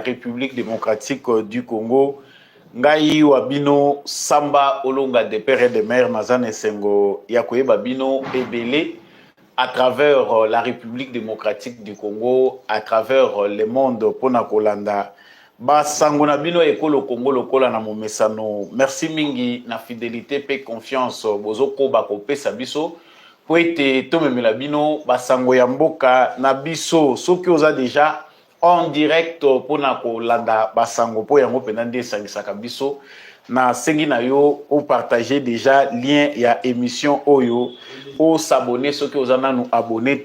République démocratique du Congo. Ngai wabino samba olonga de père et de mère nazane sengo yakoye babino ebele à travers la République démocratique du Congo, à travers le monde pona kolanda. Ba sango na bino ekolo Congo lokola na momesano. Merci mingi na fidélité pe confiance bozoko ba kopesa biso. Po ete tomemela bino ba sango ya mboka na biso soki oza déjà en direct pour na kolanda basango po yango penande sangisaka biso na sengi na yo ou partager déjà lien ya émission oyo ou s'abonner ceux qui osana nous abonner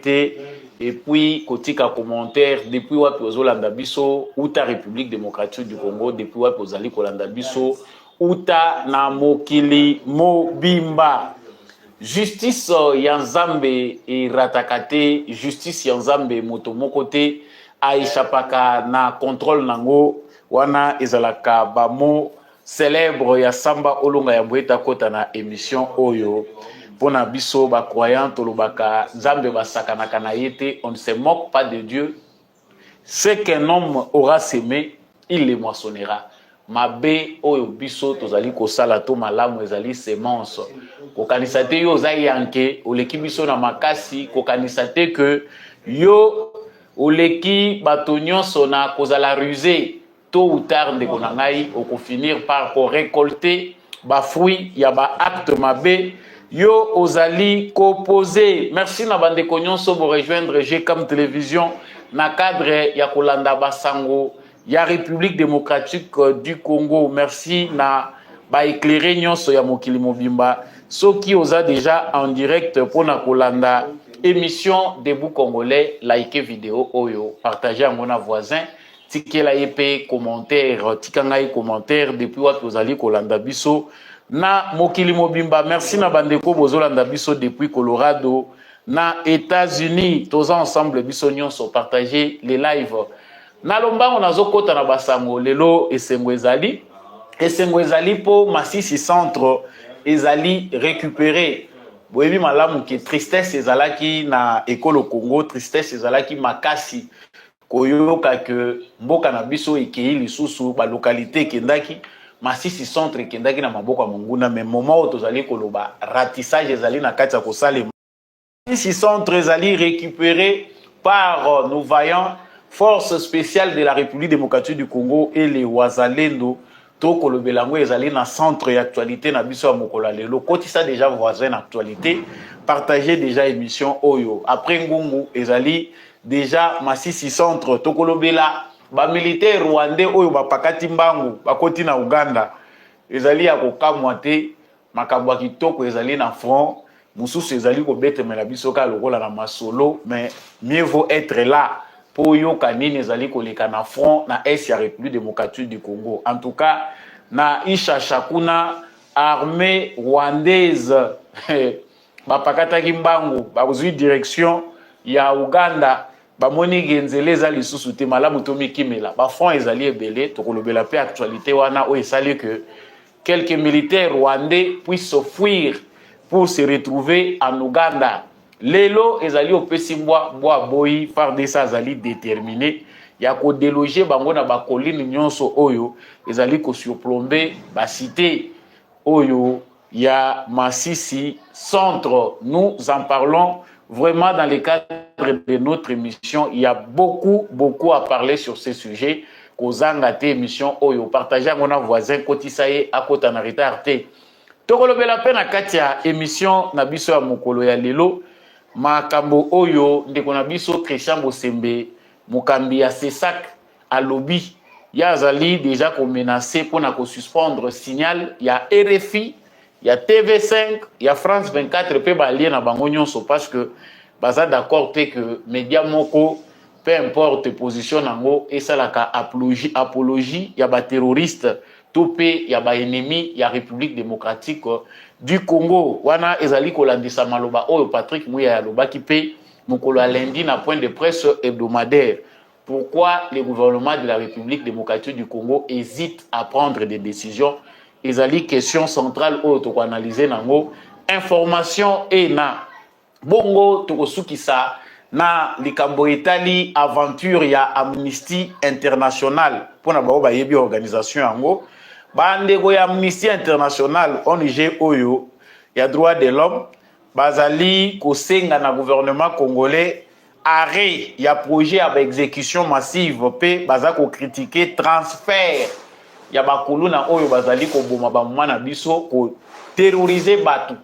et puis kotika commentaire depuis wapi ozolanda biso ou ta République démocratique du Congo depuis wapi ozali kolanda biso ou ta na mokili mobimba. Justice yanzambe et ratakate, justice yanzambe motomoko te aishapaka na contrôle nango wana ezalaka bamo célèbre ya samba olonga ya mbweta kota na émission oyo pona biso ba croyant tolobaka nzambe basakanaka na yete. On ne se moque pas de Dieu. Ce qu'un homme aura semé, il le moissonnera. Mabe oyo biso tozali kosala to malamu ezali semence kokanisa te yo za yanke oleki biso na makasi kokanisa te que yo oleki bato nyonso na kozala rusé tôt ou tard ndeko na ngai okofinir par récolter ba fruit ya ba acte mabe yo ozali koposer. Merci na bandeko nyonso bo rejoindre GCAM télévision na cadre ya kolanda basango ya République démocratique du Congo. Merci na ba éclairer nyonso ya mokili mobimba soki oza déjà en direct pour na kolanda émission Debout Congolais, likez vidéo oyo, partagez à mon voisin, tike la épée commentaire, tikangai commentaire depuis wapi ozali kolanda biso na mokili mobimba. Merci na bandeko bozolanda biso depuis Colorado na États-Unis, tous ensemble biso nyonso partagez les lives. Na lomba on azokota na basango lelo esengo ezali po Masisi centre ezali récupéré. Boyebi malamu ki tristesse ezalaki na ekolo Congo, tristesse ezalaki makasi koyoka ke mboka na biso ekei lisusu ba localité kendaki Masisi centre kendaki na maboko ya monguna, mais moment tozali koloba ratissage ezali na kati ya kosala. Masisi centre ezali récupéré par nos vaillants forces spéciales de la République démocratique du Congo et les Wazalendo. Toko le belango ezali na centre d'actualité na biso ya mokola lelo kotisa déjà voisin d'actualité, partagez déjà émission oyo. Après ngungu ezali déjà Masisi centre toko le bela ba militaire rwandais oyo ba pakati mbangu bakoti na Uganda ezali ya kokamwa te makambo kitoko ezali na front mususu ezali ko betemela biso ka lokola na masolo, mais mieux vaut être là pour yoka nini ezali koleka na front na est ya République démocratique du Congo. En tout cas na Ishashakuna armée rwandaise bapakata kimbangu bazui direction ya Uganda bamoni genzele za lisusu te malamu to mikimela ba front ezali ebele tokolobela pe actualité wana o esali que quelques militaires rwandais puissent fuir pour se retrouver en Uganda. Lelo ezali opesi mbwa boyi FARDC azali déterminé ya ko déloger bango na ba colline nyonso oyo ezali ko surplomber ba cité oyo ya Masisi centre. Nous en parlons vraiment dans le cadre de notre émission. Il y a beaucoup à parler sur ces sujets. Kozanga te émission oyo partager à mon voisin kotisaye akota na retard te tokolobela pe na kati ya émission na biso ya mokolo ya lelo makambo oyo ndeko na biso Christian Bosembe mokambi ya CESAC alobi ya zali déjà ko menacer pour na ko suspendre signal ya RFI ya TV5 ya France 24 pe ba lien na bango nyonso parce que baza d'accord te que média moko peu importe position nango esalaka apologie ya ba terroriste topé ya ba ennemi ya République démocratique du Congo. Wana ezali kolandisa maloba oyo Patrick Mouya aloba ki pe mokolo ya lundi na point de presse hebdomadaire. Pourquoi le gouvernement de la République démocratique du Congo hésite à prendre des décisions? Ezali question centrale oyo to analyser nango information et na bongo to sukisa na likambo etali aventure ya Amnesty International pona bao ba yebi organisation yango bandeko ya Amnesty International ONG oyo ya droit de l'homme bazali kosenga na gouvernement congolais arrêt ya projet ya exécution massive pe baza ko critiquer transfert ya bakulu na oyo bazali ko boma ba mwana biso ko terroriser batu.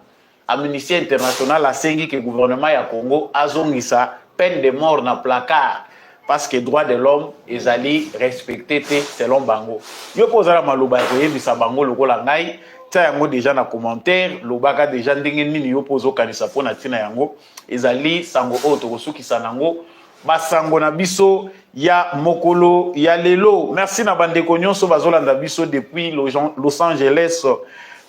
Amnesty International asengi que gouvernement ya Congo azongisa peine de mort na placard parce que droit de l'homme ezali respecté selon bango. Yo pozala maloba ko yebisa bango lokola ngai tia yango déjà na commentaire lobaka déjà ndenge nini yo pozo kanisa pona tina yango ezali sango oto kosukisa nango basango na biso ya mokolo ya lelo. Merci na bandeko nyonso bazolanda biso depuis Los Angeles.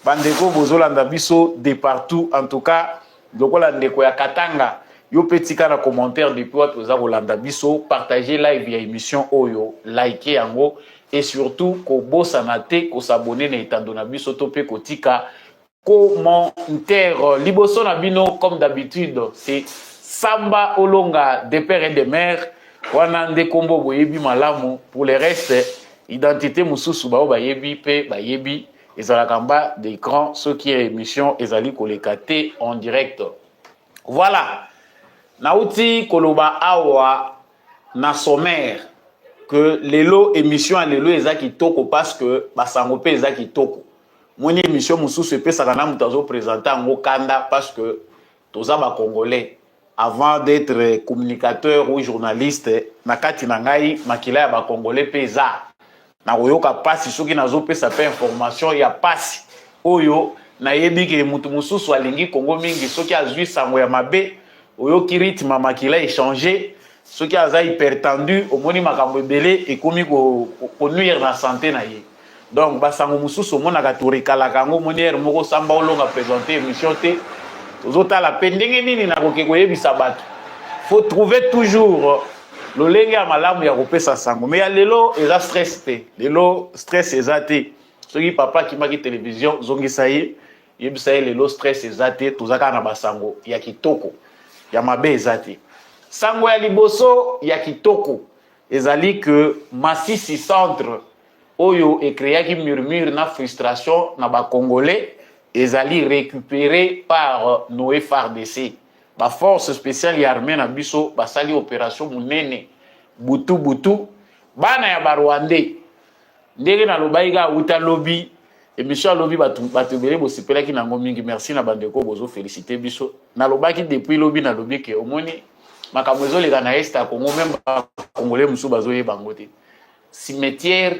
Bandeko bozolanda biso de partout, en tout cas lokola ndeko ya Katanga yo petika na commentaire depuis wapi oza kolanda biso, partager live ya émission oyo, liker yango et surtout ko bosana te ko s'abonner na etando na biso to pe kotika commentaire liboso na bino comme d'habitude. C'est Samba Olonga des pères et des mères wana nde kombo boyebi malamu. Pour le reste identité mususu bao bayebi pe bayebi ezalakamba d'écran ceux qui est émission ezali kolekate en direct. Voilà. Nauti koloba awa na sommaire que lelo émission à lelo ezaki toko parce que basango pe ezaki toko. Moni émission mususu pe sakana mutazo présenter ngo kanda parce que toza ba congolais avant d'être communicateur ou journaliste na kati na ngai makila ya ba congolais peza na koyoka pasi soki nazo pesa pe information ya pasi oyo na yebi ke mutu mususu alingi Congo mingi soki azwi sango ya mabe oyo rythme makila échanger soki aza hypertendu omoni makambo ebele ekomi ko nuire na santé na ye. Donc basango mususu omona ka torikala kango moniere moko Samba Olonga présenter émission te tozota la pendenge nini na kokeko yebisa bato. Faut trouver toujours lolenge ya malamu ya kopesa sango. Mais ya lelo eza stress te. Lelo stress eza te. Soki papa ki maki télévision zongisa ye yebisa ye lelo stress eza te tozaka na basango ya kitoko ya mabe eza te. Sango ya liboso ya kitoko ezali que Masisi centre oyo ekreaki murmure na frustration na ba congolais ezali récupéré par nos FARDC. Ba force spéciale ya armée na biso basali opération munene butu bana ya ba Rwandais ndenge na lobaïga uta lobby émission lobby batu bele bosepelaki nango mingi. Merci na bandeko bozo féliciter biso na lobaki depuis lobby na lobby ke omoni makambo ezoleka na est ya Congo même ba congolais musu bazoyeba ngo te cimetière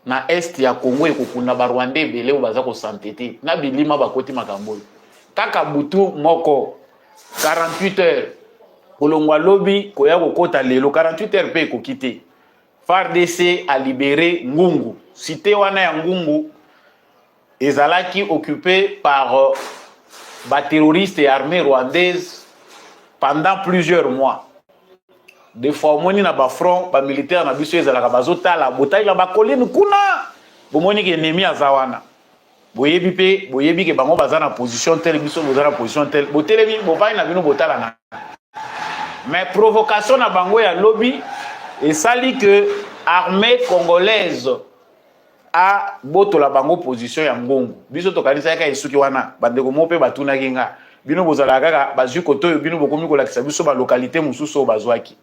na est ya Congo ekokunda ba Rwandais bele baza ko santete na bilima bakoti makambo kaka butu moko 48 heures kolongwa lobby koya kokota lelo 48 heures pe kokite FARDC a libéré Ngungu. Cité wana ya Ngungu ezalaki occupé par ba terroristes et armées rwandaises pendant plusieurs mois. Des fois moni na ba front ba militaire na biso ezalaka bazotala botai la ba colline kuna bomoni ke ennemi azawana boyebi pe boyebi ke bango bazana position telle biso bozana position telle botelemi bopai na bino botala na. Mais provocation na bango ya lobby et sali que armée congolaise a boto la bango position ya Ngongo biso to kanisa yaka isuki wana bandeko mope batuna kinga bino bozala kaka bazwi koto bino bokomi ko lakisa biso ba localité mususu bazwaki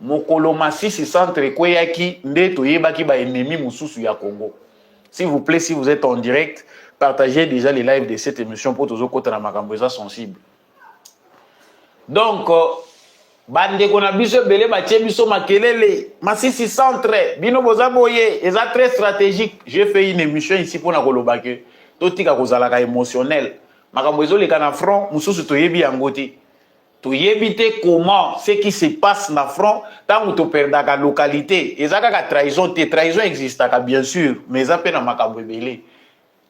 mokolo Masisi centre kweyaki nde to yebaki ba ennemi mususu ya Congo. S'il vous plaît, si vous êtes en direct, partagez déjà les lives de cette émission pour tous autres na makambo sensible. Donc bandeko na biso belé batie biso makelele Masisi centre bino bozaboye eza très stratégique. J'ai fait une émission ici pour na kolobake totika kozalaka émotionnel makambo ezoleka na front mususu toyebi yango te toyebite comment ce qui se passe na front tant to perdaka localité ezaka trahison te trahison existaka bien sûr mais ça pe na makambo ebele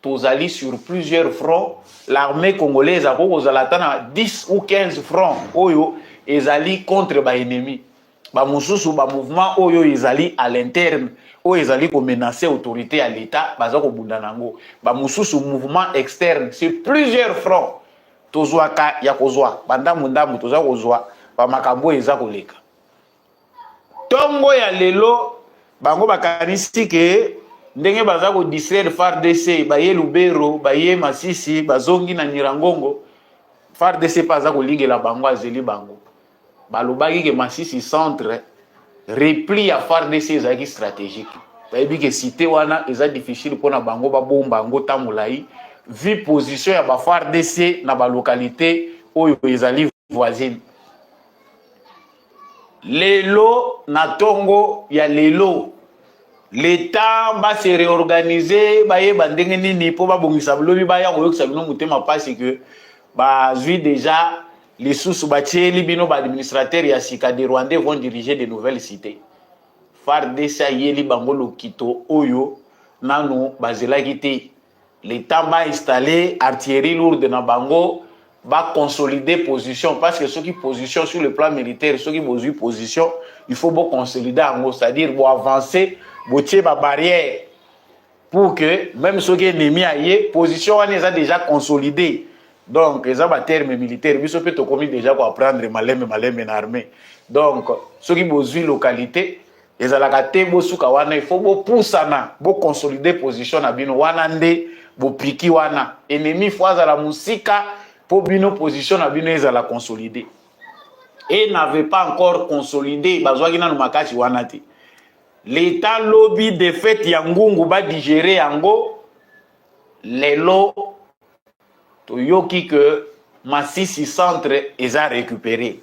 tozali sur plusieurs fronts. L'armée congolaise a kozala 10 ou 15 fronts oyo ezali contre ba ennemi ba mususu ba mouvement oyo ezali à l'interne oyo ezali ko menacer autorité à l'état baza ko bunda nango ba mususu mouvement externe sur plusieurs fronts tozwaka ya kozwa banda mundamu toza kozwa pa makambo eza koleka. Tongo ya lelo bango bakanisi ke ndenge baza ko distraire FARDC baye Lubero baye Masisi bazongi na Nyiragongo FARDC paza ko ligela bango azeli bango balobaki ke Masisi centre repli ya FARDC ezaki stratégique bayebi ke cité wana eza difficile pona bango babomba bango tamulai vu position ya ba FARDC na ba localité oyo ezali voisine. Lelo na tongo ya lelo l'État va se réorganiser baye bandenge nini po babongisa blobi baya koyokisa bino mutema pasi que bazui déjà les sous batieli bino ba administrateur ya sika des Rwandais vont diriger de nouvelles cités. FARDC yeli bango lokito oyo nanu bazelaki te. L'État va installer artillerie lourde na bango va consolider position parce que ceux qui position sur le plan militaire, ceux qui posent position, il faut bon consolider en gros, c'est-à-dire bon avancer, bon tirer ma barrière pour que même ceux qui ennemis aillent, position on est déjà consolidée. Donc les ont terme militaire, mais ce peut te commis déjà pour apprendre malem en armée. Donc ceux qui posent localité, les alakate bo suka wana il faut bon poussana, bon consolider position na bino wana nde bo piki wana ennemi fois à la musika pour bino position na bino ezala consolider et n'avait pas encore consolidé bazwaki na makati wana te. L'état lobby de fait ya ngungu ba digérer yango lelo toyoki que Masisi centre eza récupéré.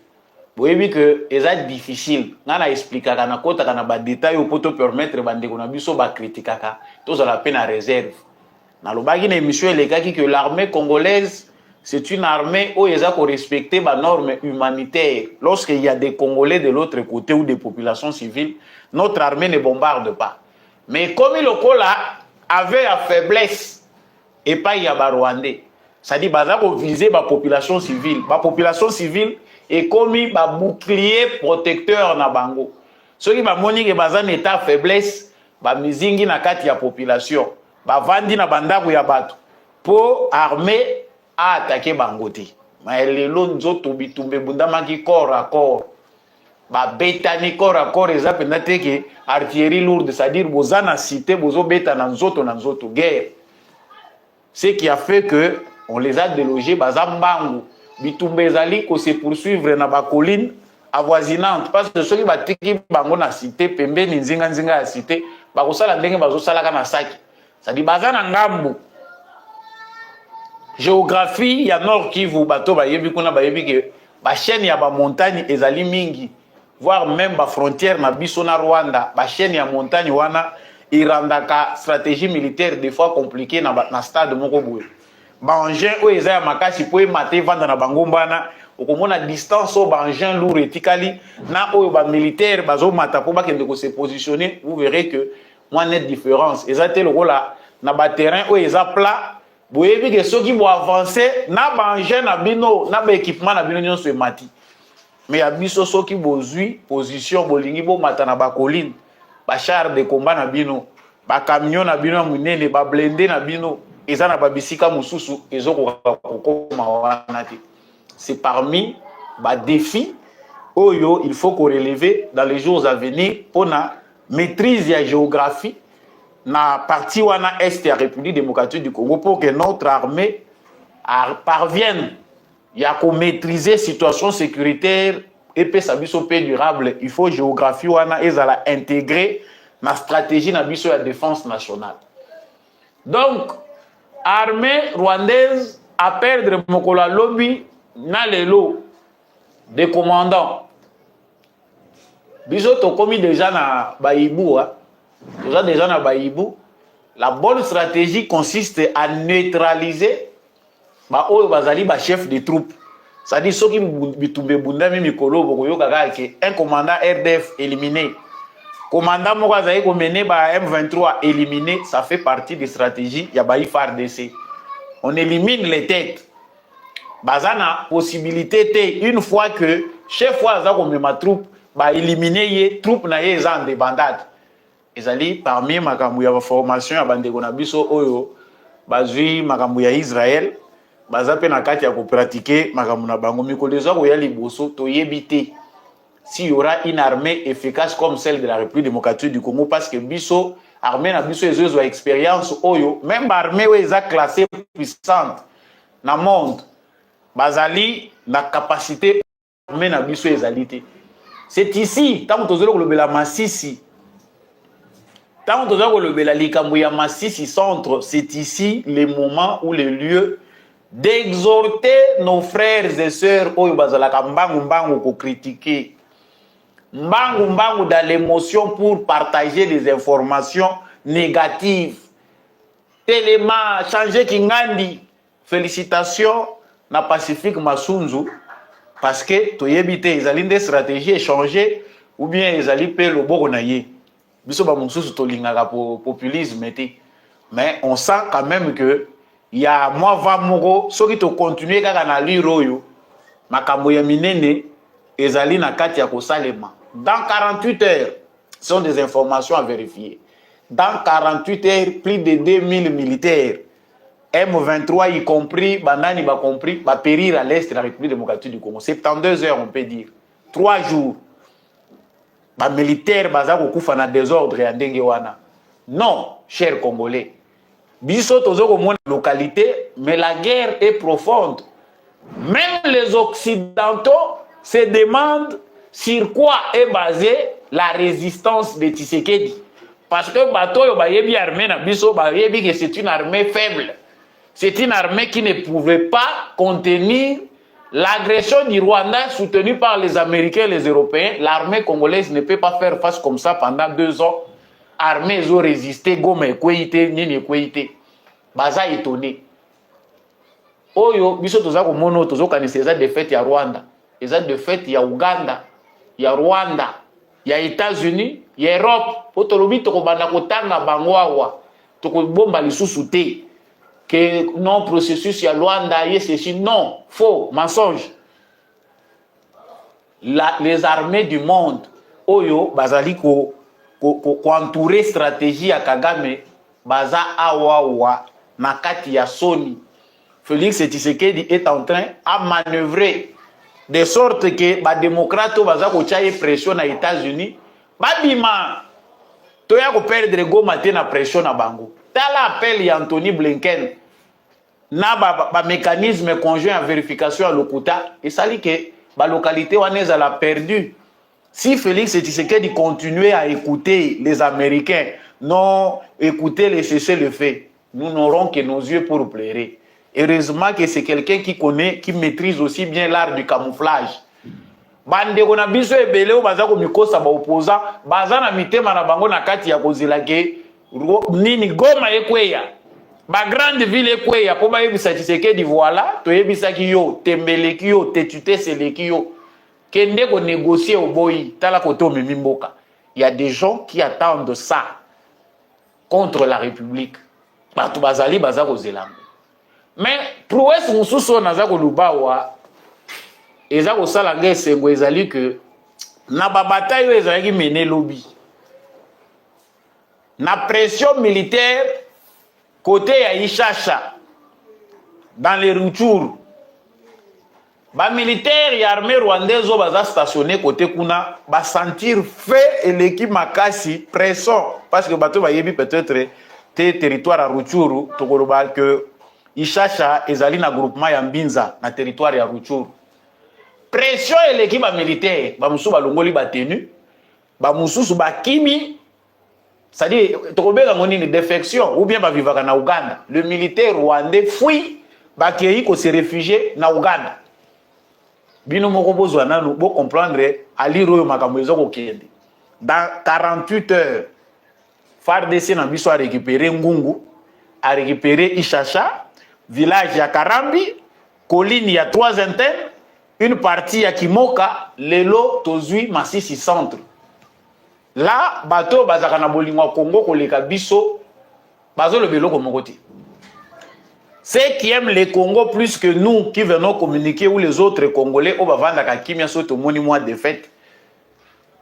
Boyebi que eza difficile ngana expliquer na kota kana ba détail pour te permettre bande ko na biso ba critiquer to za la peine à réserve. Na lobaki na émission elekaki que l'armée congolaise c'est une armée où ils ont respecté les normes humanitaires. Lorsqu'il y a des Congolais de l'autre côté ou des populations civiles, notre armée ne bombarde pas. Mais comme le Kola avait la faiblesse, et pas il y a des Rwandais, c'est-à-dire qu'ils ont visé la population civile. La population civile est comme un bouclier protecteur na bango. Ceux qui ont dit qu'ils ont un état de faiblesse, ils ont la population. Ils ont na bandaku ya bato pour armer a attaqué Bangote. Mais lelo nzoto bitumbe bundamaki corps à corps. Ba betani corps à corps eza pendate que artillerie lourde, c'est-à-dire bozana cité bozo beta na nzoto guerre. Ce qui a fait que on les a délogés bazambangu. Bitumbe ezali ko se poursuivre na ba colline avoisinante parce que ceux qui batiki bango na cité pembeni nzinga ya cité ba kosala ndenge bazo salaka na saki. C'est-à-dire bazana ngambu. Géographie ya Nord Kivu bato bayebi kuna bayebi ke ba chaîne ya ba montagne ezali mingi voire même ba frontière na biso na Rwanda ba chaîne ya montagne wana irandaka stratégie militaire des fois compliquée na stade moko boye ba engin o eza ya makasi po emate vanda na bangomba na okomona distance o ba engin lourd etikali na oyo ba militaire bazo mata po bakende ko se positionner vous verrez que moi net différence ezate lokola na ba terrain o eza plat. Boyebi que ceux qui vont avancer na bangé na bino na ba équipement na bino nyonso emati mais ya biso ceux qui bozui position bolingi bo mata na ba colline ba char de combat na bino ba camion na bino munene ba blindé na bino eza na ba bisika mususu ezoko kokoma wana te. C'est parmi ba défis oyo il faut qu'on relever dans les jours à venir pour na maîtrise ya géographie na partie wana est de la République démocratique du Congo pour que notre armée parvienne à maîtriser la situation sécuritaire et puis sa biso paix durable. Il faut géographie wana ezala intégrer la stratégie na biso la défense nationale. Donc armée rwandaise à perdre mokola lobby na lelo des commandants. Biso to komi déjà na Baïbou déjà na Baïbou. La bonne stratégie consiste à neutraliser ba oyo bazali ba chef de troupe. Ça dit ceux qui bitumbe bundami mikolo bokoyo kaka ke un commandant RDF éliminé. Commandant moko azali ko mener ba M23 éliminé, ça fait partie des stratégies ya ba FARDC. On élimine les têtes. Bazana possibilité té une fois que chef fois za ko mema troupe ba éliminer ye troupe na ye za en débandade. Ezali parmi makambu ya formation ya bandeko na biso oyo bazui makambu ya Israël baza pe na kati ya ko pratiquer makambo na bango mikolo ezwa koya liboso toyebi te s'il y aura une armée efficace comme celle de la République démocratique du Congo, parce que biso armée na biso ezo expérience oyo même armée oyo eza classée puissante na monde bazali na capacité armée na biso ezali te. C'est ici tant que tozolo kolobela Masisi, tant que tozolo kolobela likambo ya Masisi centre, c'est ici le moment ou le lieu d'exhorter nos frères et sœurs oyo bazalaka mbangu mbangu ko critiquer mbangu mbangu dans l'émotion pour partager des informations négatives. Tellement changer Kingandi. Félicitations na Pacifique Masunzu parce que toyebite ezali des stratégies échangées ou bien ezali pe loboko na ye. Biso ba mususu tolingaka pour populisme mais on sent quand même que il y a moi va moko soki to continuer kaka na liroyo makambo ya minene ezali na kati ya kosalema. Dans 48 heures, ce sont des informations à vérifier. Dans 48 heures, plus de 2000 militaires, M23 y compris, Banani y compris, va périr à l'est de la République démocratique du Congo. 72 heures, on peut dire. 3 jours. Les militaires sont en désordre et en dengue. Non, chers Congolais. Biso tozo ko mona localité, mais la guerre est profonde. Même les Occidentaux se demandent sur quoi est basée la résistance de Tshisekedi. Parce que Batoyo Bayebi armée na biso Bayebi que c'est une armée faible. C'est une armée qui ne pouvait pas contenir l'agression du Rwanda soutenue par les Américains et les Européens. L'armée congolaise ne peut pas faire face comme ça pendant 2 ans. Armées ont résisté, Goma Ekweite, Nini Ekweite. Baza étonné. Oyo, biso toza ko mono tozo kanisa eza défaite ya Rwanda. Eza défaite ya Uganda. Il y a Rwanda, il y a États-Unis, il y a Europe. Otolobi toko banda kotanga bangwawa, toko bomba lisusu te. Que non processus ya Rwanda, yes ceci non, faux, mensonge. Les armées du monde, oyo bazali ko entourer stratégie ya Kagame, baza awawa na kati ya Sony. Félix Tshisekedi est en train à manœuvrer de sorte que les démocrates baza ko chaye pression na États-Unis babima toya ko perdre Goma te na pression na bango. Tala appel ya Anthony Blinken na ba mécanisme conjoint à vérification à Lokuta et sali que ba localité wana la perdu. Si Félix Tshisekedi continuait à écouter les Américains, non écouter les cessez-le-feu, nous n'aurons que nos yeux pour pleurer. Heureusement que c'est quelqu'un qui connaît, qui maîtrise aussi bien l'art du camouflage. Bande kona biso ebele o baza ko mikosa ba opposant, baza na mitema na bango na kati ya kozela ke nini Goma ekweya. Ba grande ville ekweya po ba yebisa Tshisekedi voilà, to yebisa ki yo, tembeleki yo, tetute seleki yo. Kende ko négocier au boyi, tala koto mimimboka. Il y a des gens qui attendent ça contre la République. Batu bazali baza kozela. Mais prouesse mususu naza kolubawa eza kosala ngesengo ezali que na babataille ezali mené lobby na pression militaire côté ya Ishasha dans les Rutshuru ba militaire ya armée rwandaise baza stationné côté kuna ba sentir fait et l'équipe makasi pression parce que bato ba yebi peut-être territoire à Rutshuru tokoloba que Ishasha ezali na groupement ya Mbinza na territoire ya Rutshuru. Pression et l'équipe militaire, ba musu ba longoli ba tenu, ba mususu ba kimi, c'est-à-dire tokobeka ngoni ni défection ou bien ba vivaka na Uganda. Le militaire rwandais fuit ba kei ko se réfugier na Uganda. Bino moko bozwa nanu bo comprendre aliro yo makambo ezoko kende. Dans 48 heures, FARDC na biso a récupéré Ngungu, a récupéré Ishasha, village ya Karambi, colline ya 3 antennes, une partie ya Kimoka, lelo tozui Masisi centre. Là, bato bazaka na bolingwa Congo koleka biso, bazo le beloko mokoti. Ceux qui aiment les Congo plus que nous qui venons communiquer ou les autres Congolais, au bavanda kakimia soto moni mois de fête.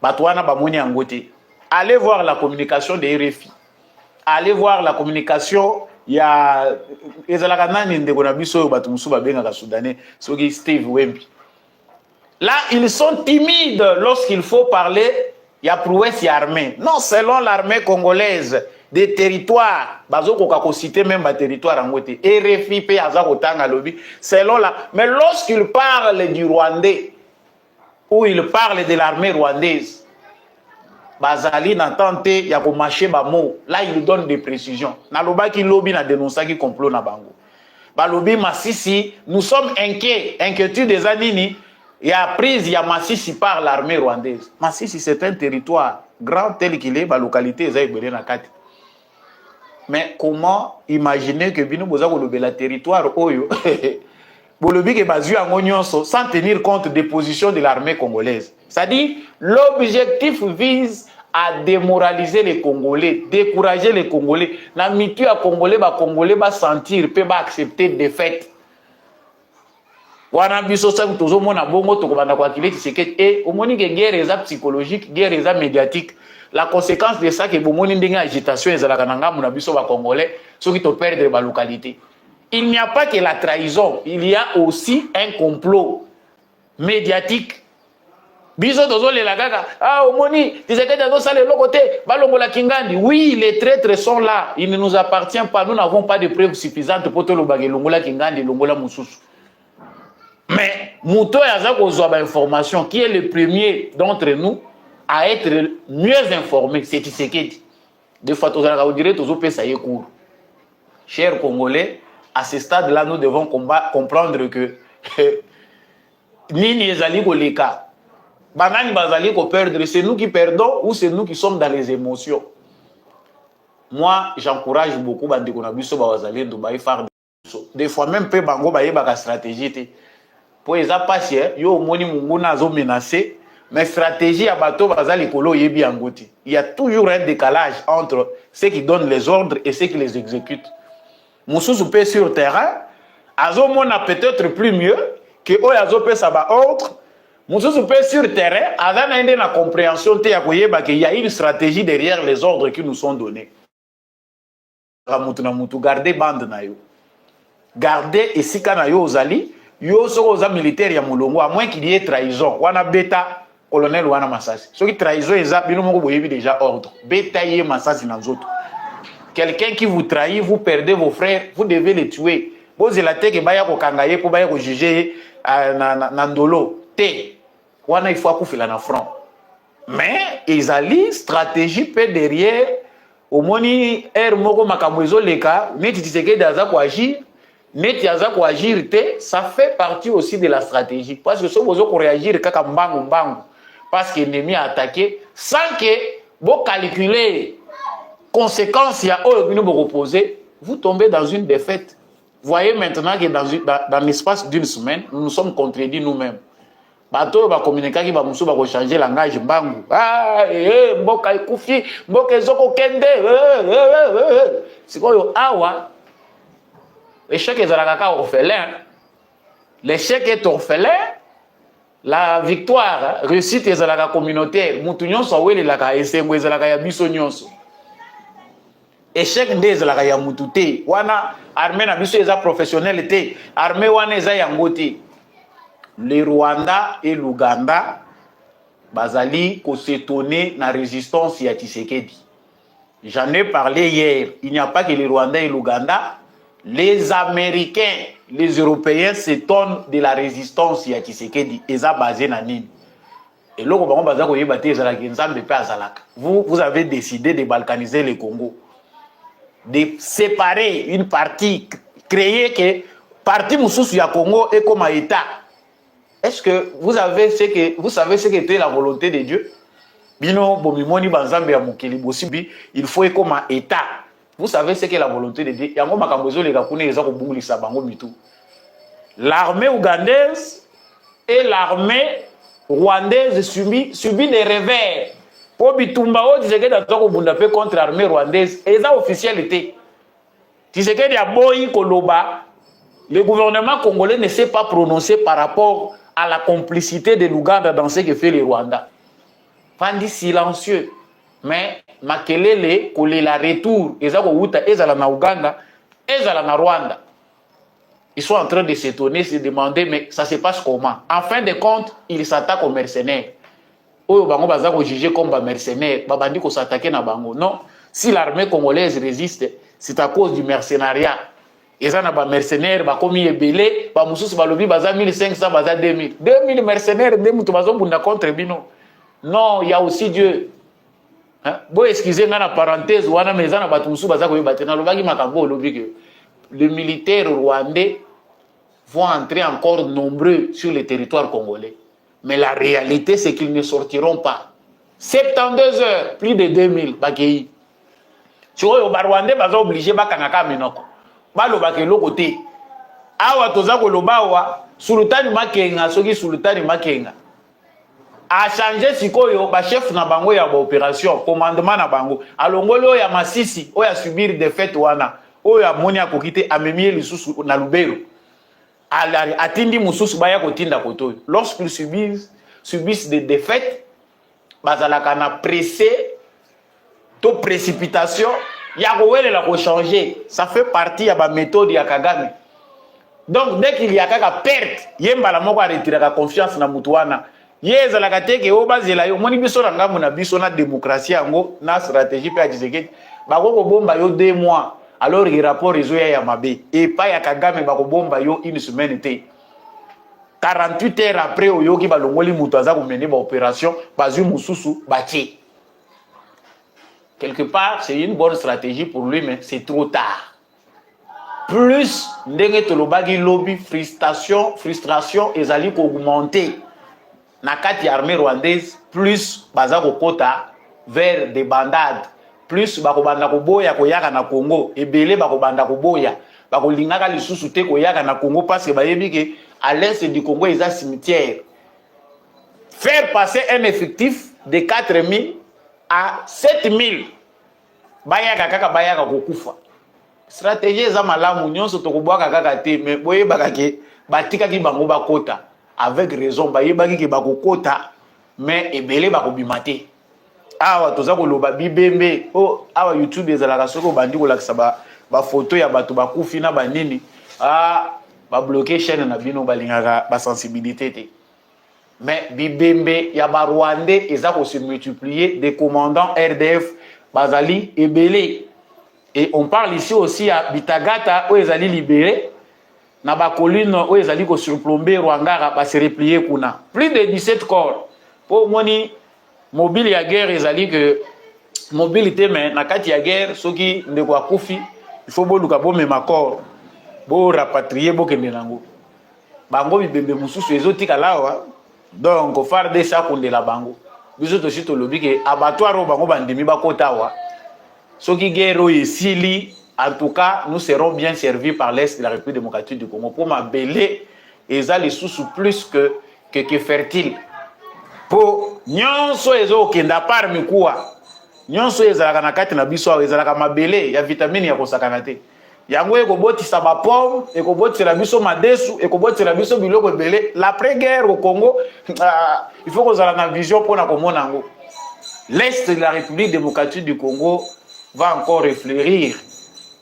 Bato wana ba moni angote. Allez voir la communication des RFI. Allez voir la communication ya ezalaka nani ndeko na biso oyo bato mosusu babengaka soudanais soki Steve Wemby. Là, ils sont timides lorsqu'il faut parler, il y a prouesse, il y a armée. Non, selon l'armée congolaise, des territoires, bazoko kako citer même des territoires en côté. RFI, pe azako tanga lobby, selon la. Mais lorsqu'il parle du Rwandais, ou il parle de l'armée rwandaise, bazali n'entente, il y a comme marché bamo. Là, il donne des précisions. Na loba qui lobby na dénoncé qui complot na bango. Ba lobby Masisi, nous sommes inquiets, inquiétude des anini. Il y a prise, il y a Massissi par l'armée rwandaise. Massissi, c'est un territoire grand tel qu'il est, la localité est Nakati. Mais comment imaginer que Bino Bozako le territoire Oyo, Bolobi est basé en Onyonso, sans tenir compte des positions de l'armée congolaise. C'est-à-dire, l'objectif vise à démoraliser les Congolais, décourager les Congolais. La mitu à Congolais va sentir, peut accepter des défaite. Wana biso sa tozomona bongo tokobanda kwa kile Tshisekedi et omoni ke guerre eza psychologique, guerre eza médiatique. La conséquence de ça que bomoni ndenge agitation ezalaka na ngamu na biso ba congolais soki to perdre ba localité. Il n'y a pas que la trahison, il y a aussi un complot médiatique. Biso tozolela kaka omoni Tshisekedi azosala eloko te balongola Kingandi. Oui, les traîtres sont là, il ne nous appartient pas, nous n'avons pas de preuves suffisantes pour toloba ke longola Kingandi longola mususu. Mais Mouto Yazako information qui est le premier d'entre nous à être mieux informé, c'est Tshisekedi. Des fois, vous direz que ça y est court. Chers Congolais, à ce stade-là, nous devons comprendre que Nini Ezali Koleka, Banani Bazali ko perdre, c'est nous qui perdons ou c'est nous qui sommes dans les émotions. Moi, j'encourage beaucoup Bandeko Nabiso Bazali de faire des fois même peu Bango Baye Baka stratégie. Pour les passer, yo moni munguna zo menacé, mais stratégie à bateau bazali kolo yebi angoti. Il y a toujours un décalage entre ceux qui donnent les ordres et ceux qui les exécutent. Moussou peut sur terrain, azo mona peut-être plus mieux que oyazo peut ça ba ordre. Moussou peut sur terrain, azana ende na compréhension te ya koyeba qu'il y a une stratégie derrière les ordres qui nous sont donnés. Ramutu na mutu garder bande na yo. Garder esika na yo ozali. Yo soko militaire ya mulongo à moins qu'il y ait trahison wana beta colonel wana Masasi soki trahison eza bino moko boyebi déjà ordre beta yé Masasi na nzoto quelqu'un qui vous trahit vous perdez vos frères vous devez les tuer bozela te ke baya ko kangaye po baya ko juger na ndolo te wana il faut akufila na front mais ezali stratégie pe derrière omoni moko makambo ezoleka neti Tshisekedi aza ko agir Neti aza ko agir te, ça fait partie aussi de la stratégie. Parce que si vous voulez réagir kaka mbangu parce que l'ennemi a attaqué, sans que vous calculez conséquences, il y a vous reposer, vous tombez dans une défaite. Voyez maintenant que dans l'espace d'une semaine, nous nous sommes contredits nous-mêmes. Bato va communiquer qui va musu va changer langage mbangu. Mboka ikufi, mboka ezoko kende. C'est quoi awa? L'échec est orphelin. L'échec est orphelin. La victoire, réussite est communautaire. Moutounion soit la ka esengo ezalaka ya biso nyonso. Échec nde ezalaka ya mutu te. Wana armée na biso eza professionnel te. Armée wana eza yango te. Le Rwanda et l'Ouganda bazali ko s'étonner na résistance ya Tshisekedi. J'en ai parlé hier. Il n'y a pas que le Rwanda et l'Ouganda. Les Américains, les Européens s'étonnent de la résistance ya Tshisekedi. Eza basé na nini. Et là, vous avez décidé de balkaniser le Congo. De séparer une partie, créer que partie Moussous ya Congo est comme un État. Est-ce que vous savez ce qu'était la volonté de Dieu? Bino bomimoni banzambe ya mokili bosibi, il faut comme un État. Vous savez ce qu'est la volonté de Dieu. Yango makambozo les gakune eza ko bungulisa bango mitu. L'armée ougandaise et l'armée rwandaise subit des revers. Pour bitumba o Tshisekedi atoko bunda pe contre l'armée rwandaise, eza officialité. Tshisekedi a boyi koloba, le gouvernement congolais ne s'est pas prononcé par rapport à la complicité de l'Ouganda dans ce que fait le Rwanda. Fandi silencieux. Mais makelele kolela retour ezako wuta ezala na Uganda ezala na Rwanda. Ils sont en train de s'étonner, se demander, mais ça se passe comment? En fin de compte, ils s'attaquent aux mercenaires. Oyo bango baza ko juger comme ba mercenaires, babandi ko s'attaquer na bango. Non, si l'armée congolaise résiste, c'est à cause du mercenariat. Eza na ba mercenaires ba komi ebele, ba mususu balobi baza 1500 baza 2000. 2000 mercenaires de mutu bazo bunda contre bino. Non, il y a aussi Dieu. Hein? Bon, excusez moi la parenthèse, wana meza na batu mususu baza ko yebate na lobaki makambo lobi que les militaires rwandais vont entrer encore nombreux sur le territoire congolais. Mais la réalité, c'est qu'ils ne sortiront pas. 72 heures, plus de 2000, bakei. Tu vois, les Rwandais sont obligés de faire minoko. Balo bakelo côté. Awa toza ko lobawa, sultani makenga, soki sultani makenga. A changer sikoyo ba chef na bango ya ba opération, commandement na bango. Alongolo ya Masisi, o ya subir défaite wana. O ya moni akokite amemie lisusu na Lubero. Atindi mususu baya kotinda kotoyo. Lorsqu'ils subissent des défaites, bazalaka na pressé, to précipitation, ya kowele la ko changer. Ça fait partie ya ba méthode ya Kagame. Donc dès qu'il y a kaka perte, yembala moko a retiré la confiance na mutuana. Yezalaka teke o bazela yo moni biso na ngambo na biso na démocratie yango na stratégie pe a Tshisekedi. Bako ko bomba yo 2 mois. Alors il rapport réseau ya mabe et pas ya Kagame bako bomba yo une semaine té 48 heures après oyoki balongoli mutu aza ko mener ba opération bazu mususu batie quelque part c'est une bonne stratégie pour lui mais c'est trop tard. Plus ndenge tolobaki lobby frustration ezali ko augmenter na kati armée rwandaise plus baza ko kota vers des bandades. Plus bakobanda koboya koyaka na Congo ebele bakobanda koboya bakolingaka lisusu te koyaka na Congo parce que bayebi que à l'est du Congo ils ont cimetière. Faire passer un effectif de 4000 à 7000 bayaka kaka bayaka kokufa. Stratégie za malamu nyonso tokobwaka kaka te mais boyebaka ke batikaki bango bakota avec raison bayebaki ke bakokota mais ebele bakobima te. Awa toza koloba bibembe o awa YouTube ezalaka soko bandi kolakisa ba photo ya bato bakufi na banini ba bloquer chaîne na bino balingaka ba sensibilité te. Mais bibembe ya ba Rwandais eza ko se multiplier des commandants RDF bazali ebele. Et on parle ici aussi à Bitagata où ezali libéré na ba colline où ezali ko surplomber Rwangara ba se replier kuna. Plus de 17 corps. Pour moni mobile ya guerre ezali que mobilité mais na kati ya guerre soki ndeko akufi il faut boluka bo mema corps bo rapatrier bo kende nango bango bibembe mususu ezotika lawa donc farde sa kondela bango biso to sito lobi ke abattoir o bango bandimi bakotawa soki guerre esili en tout cas nous serons bien servis par l'Est de la République démocratique du Congo pour ma belé ezali sous plus que fertile. Po nyonso ezo kenda parmi kuwa nyonso ezalaka na kati na biso ezalaka mabele ya vitamine ya kosakana te yango ekobotisa ba pomme ekobotisa la biso madesu ekobotisa la biso biloko ebele l'après guerre au Congo il faut qu'on ait une vision pour na komona ngo l'Est de la République démocratique du Congo va encore réfléchir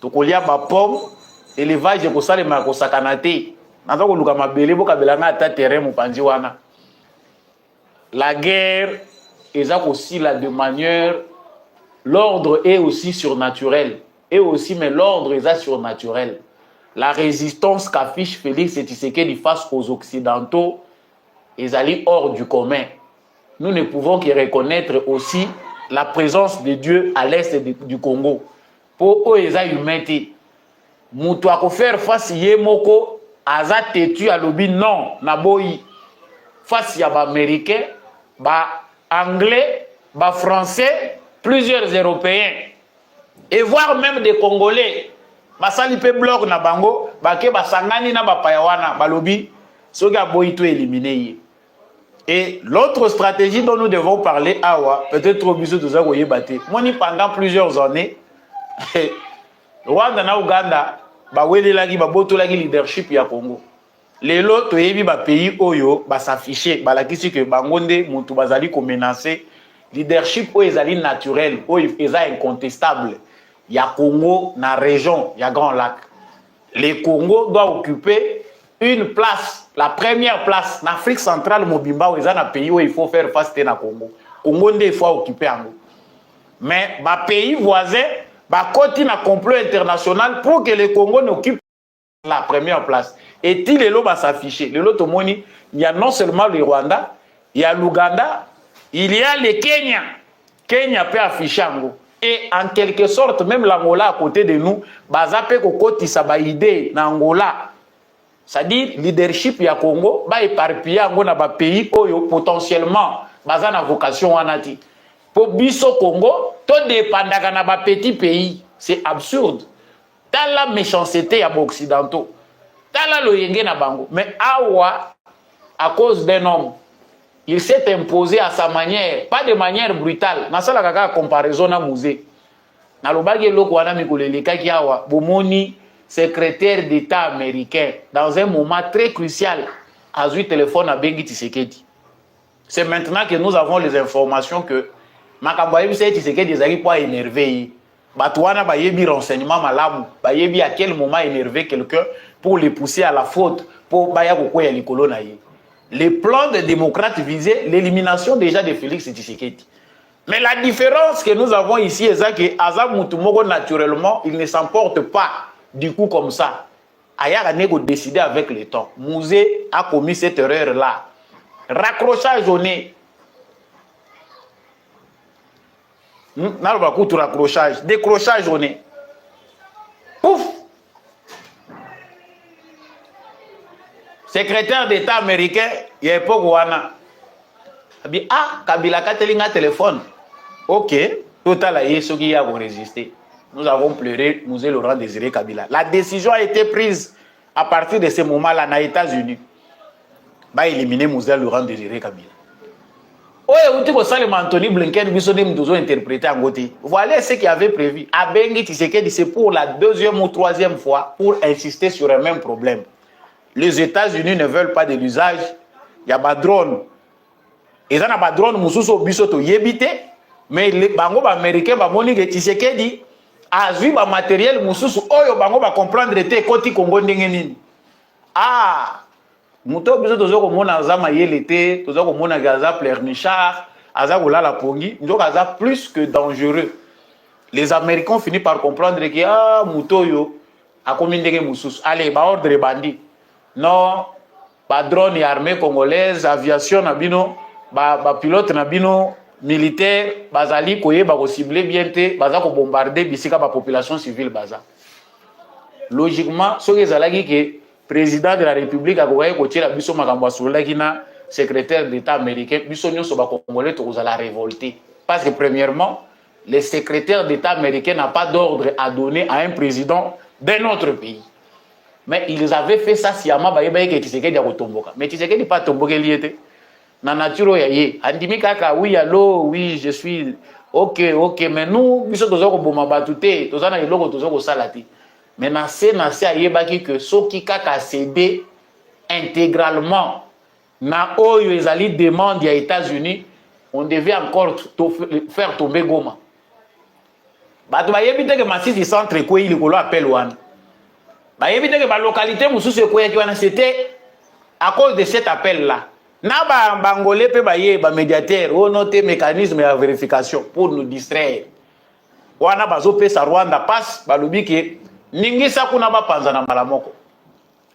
tokolia ba pomme élevage ekosalema kosakana te naza koluka mabele bokabelanga ata terrain mopanzi wana. La guerre est aussi là de manière, l'ordre est aussi surnaturel. Et aussi, mais l'ordre est surnaturel. La résistance qu'affiche Félix Tshisekedi face aux Occidentaux est allée hors du commun. Nous ne pouvons que reconnaître aussi la présence de Dieu à l'est du Congo. Pour eux, ils ont humanité. Moutou faire face à Yemoko, Aza tetu à l'obi non, Naboyi. Face à l'Américain, ba anglais, ba français, plusieurs européens et voire même des Congolais. Ba salipe bloc na bango, ba ke ba sangani na ba payawana, ba lobi, soga boito éliminé. Et l'autre stratégie dont nous devons parler, awa, peut-être au biso de Zagoye Baté. Moi, pendant plusieurs années, Rwanda na Uganda, ba wele lagi ba boto lagi leadership ya Congo. Lelo toyebi ba pays oyo ba s'afficher ba la kisi que bangonde mutu bazali ko menacer leadership o ezali naturel o eza incontestable ya Congo na région ya Grand Lac Le Congo doit occuper une place, la première place. En Afrique centrale, Mobimba, où un pays où il faut faire face à Congo. Congo, il faut occuper. Mais les pays voisins, côté un complot international pour que le Congo n'occupe la première place. Et il est là s'afficher. Le lot il y a non seulement le Rwanda, il y a l'Ouganda, il y a le Kenya. Kenya peut afficher. Et en quelque sorte, même l'Angola à côté de nous, bazape kokoti sa idée na Angola. C'est-à-dire leadership ya Congo ba éparpillé ngo na ba pays oyo potentiellement baza na vocation anati. Pour biso Congo, to dépendaka na ba petit pays, c'est absurde. Dans la méchanceté ya occidentaux. Dans la loyenge na bango, mais awa à cause d'un homme il s'est imposé à sa manière, pas de manière brutale. Na sala kaka comparaison na musée. Na lobaki loko wana mikoleleka ki awa bomoni secrétaire d'État américain dans un moment très crucial a eu téléphone à Bengi Tshisekedi. C'est maintenant que nous avons les informations que makambo yebi Tshisekedi ezali pas énervé. Batouana ba yebi renseignement malamu, ba yebi à quel moment énerver quelqu'un pour le pousser à la faute pour baya kokoya likolo na ye. Les plans des démocrates visaient l'élimination déjà de Félix Tshisekedi. Mais la différence que nous avons ici est que Azam Moutoumoro, naturellement, il ne s'emporte pas du coup comme ça. Aya Nego décidé avec le temps. Mouzé a commis cette erreur-là. Raccrochage au nez. Raccrochage. Décrochage au nez. Pouf! Secrétaire d'État américain, il y a époque wana. Ah, Kabila Katelinga téléphone. Ok, total a ce qui a résisté. Nous avons pleuré Mouzé Laurent Désiré Kabila. La décision a été prise à partir de ce moment-là aux États-Unis. Bah éliminer Mouzé Laurent Désiré Kabila. Oh, et ça le Anthony Blinken bisodem nous interprété en côté. Voilà ce qu'il avait prévu. Abengi Tshisekedi c'est pour la deuxième ou troisième fois pour insister sur un même problème. Les États-Unis ne veulent pas de l'usage. Il y a des drones. Et ça n'a pas de drone, Moussousso Bissoto yébité. Mais les bango américains, Bamoni Tshisekedi, a vu le matériel Moussousso. Oyo bango va comprendre te koti Congo ndengenini. Ah, Mouto Bissoto zoko mona zama yelete, tozoko mona gaza pleurnichard, aza la pongi, donc aza plus que dangereux. Les Américains finissent par comprendre que ah Mouto yo a commis ndenge Moussousso. Allez, ba ordre bandit. Non, ba drone et armée congolaise, aviation nabino, ba pilote nabino, militaire, bazali koye ba ko cibler bien te, baza ko bombarder bisika ba population civile baza. Logiquement, ce que zalaki que président de la République a koye ko tira biso makambo asolaki na secrétaire d'État américain, biso nyonso ba congolais to kozala révolter. Parce que premièrement, le secrétaire d'État américain n'a pas d'ordre à donner à un président d'un autre pays. Mais ils avaient fait ça sciemment, que Tshisekedi a retomboka. Mais Tshisekedi pas tomboké lié. Na nature ya ye. Andimi kaka oui allô, oui je suis OK, mais nous biso tozoko boma batute, tozana iloko tozoko salati. Mais na se ayebaki que soki kaka cédé intégralement na oyo ezali demande ya États-Unis, on devait encore faire tomber Goma. Bato bayebi te que Masisi centre ko il ko appel wana. Éviter que la localité c'était à cause de cet appel-là. Na ba bangolais pe baye ba médiateur o noté mécanisme de vérification pour nous distraire. Wana bazo pe sa Rwanda passe ba lobi ke ningisa kuna ba panza na malamoko.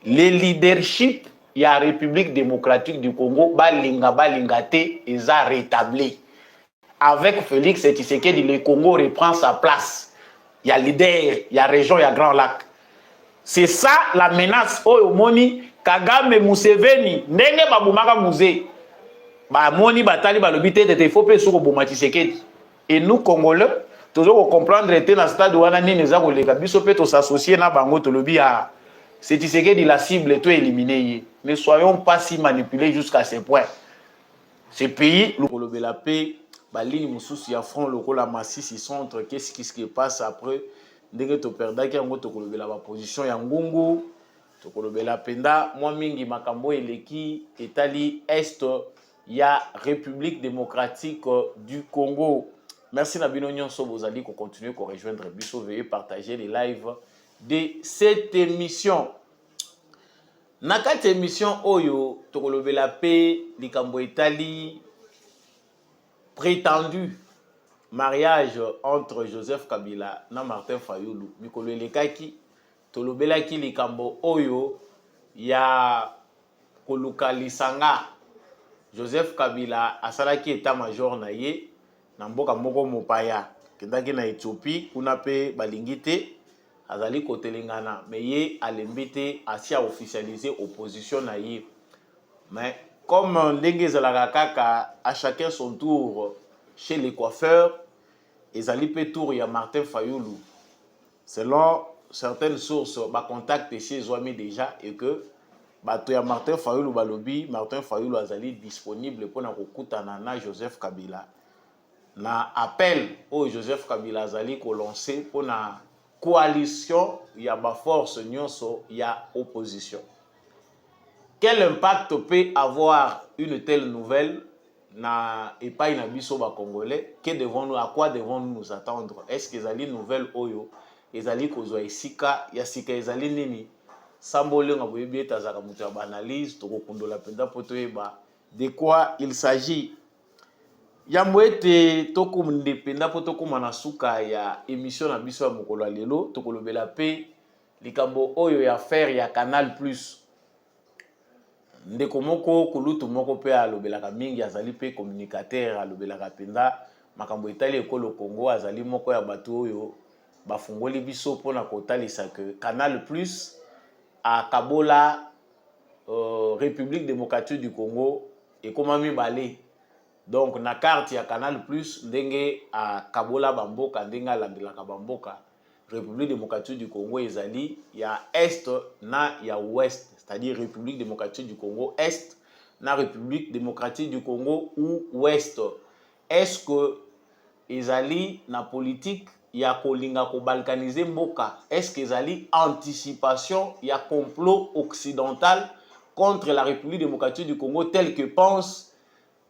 Le leadership ya République démocratique du Congo balinga te eza rétabli. Avec Félix Tshisekedi le Congo reprend sa place. Il y a leader, il y a région, il y a Grand Lac. C'est ça la menace. Oyo moni Kagame Museveni ndenge babumaka musée. Ba moni batali balobi te il faut pe soko boma Tshisekedi. Et nous Congolais, toujours comprendre te na stade wana nini za ko leka biso pe to s'associer na bango to lobi a c'est Tshisekedi la cible to éliminer. Ne soyons pas si manipulés jusqu'à ce point. Ce pays le kolobela pe ba ligne mususu ya front lokola Masisi centre qu'est-ce qui se passe après ndenge to perdaki yango to kolobela ba position ya ngungu to kolobela penda moi mingi makambo eleki etali est ya République démocratique du Congo. Merci na bino nyonso bozali ko continuer ko rejoindre biso, veuillez partager les lives de cette émission. Na kati émission oyo tokolobela pe likambo etali prétendu mariage entre Joseph Kabila na Martin Fayulu. Mikolo elekaki tolobelaki likambo oyo ya koluka lisanga Joseph Kabila asalaki état-major na ye na mboka moko mopaya kendaki na Éthiopie kuna pe balingi te azali kotelengana mais ye alembi te asi a officialiser opposition na ye. Mais comme ndenge ezalaka kaka à chacun son tour chez les coiffeurs, ezali pe tour ya Martin Fayulu. Selon certaines sources, ba contact chez Zouami déjà et que bato ya Martin Fayulu balobi Martin Fayulu azali disponible pour na kokutana na Joseph Kabila. Na appel au Joseph Kabila azali ko lancer pour na coalition ya ba force nyonso ya opposition. Quel impact peut avoir une telle nouvelle na epai na biso ba congolais? À quoi devons-nous nous attendre? Est-ce que ezali nouvelle oyo ezali kozwa esika ya sika ezali nini? Sambole nga boyebi etazaka mutu ya analyse tokokundola penda poto yeba de quoi il s'agit. Yambo ete tokumnde penda poto komana suka ya émission na biso ya mokolo ya lelo tokolobela pe likambo oyo ya faire ya Canal Plus. Ndeko moko kulutu moko pe alobelaka mingi azali pe communicateur alobelaka penda makambo etali ekolo Congo azali moko ya bato oyo bafungoli biso pona kotalisa que Canal Plus a Kabola République démocratique du Congo et comment mibale. Donc na carte ya Canal Plus ndenge a Kabola bamboka ndenge alandelaka bamboka République démocratique du Congo ezali ya est na ya ouest, c'est-à-dire République démocratique du Congo est na République démocratique du Congo ou ouest. Est-ce que ezali na politique ya kolinga ko balkaniser mboka? Est-ce que ezali anticipation ya complot occidental contre la République démocratique du Congo tel que pense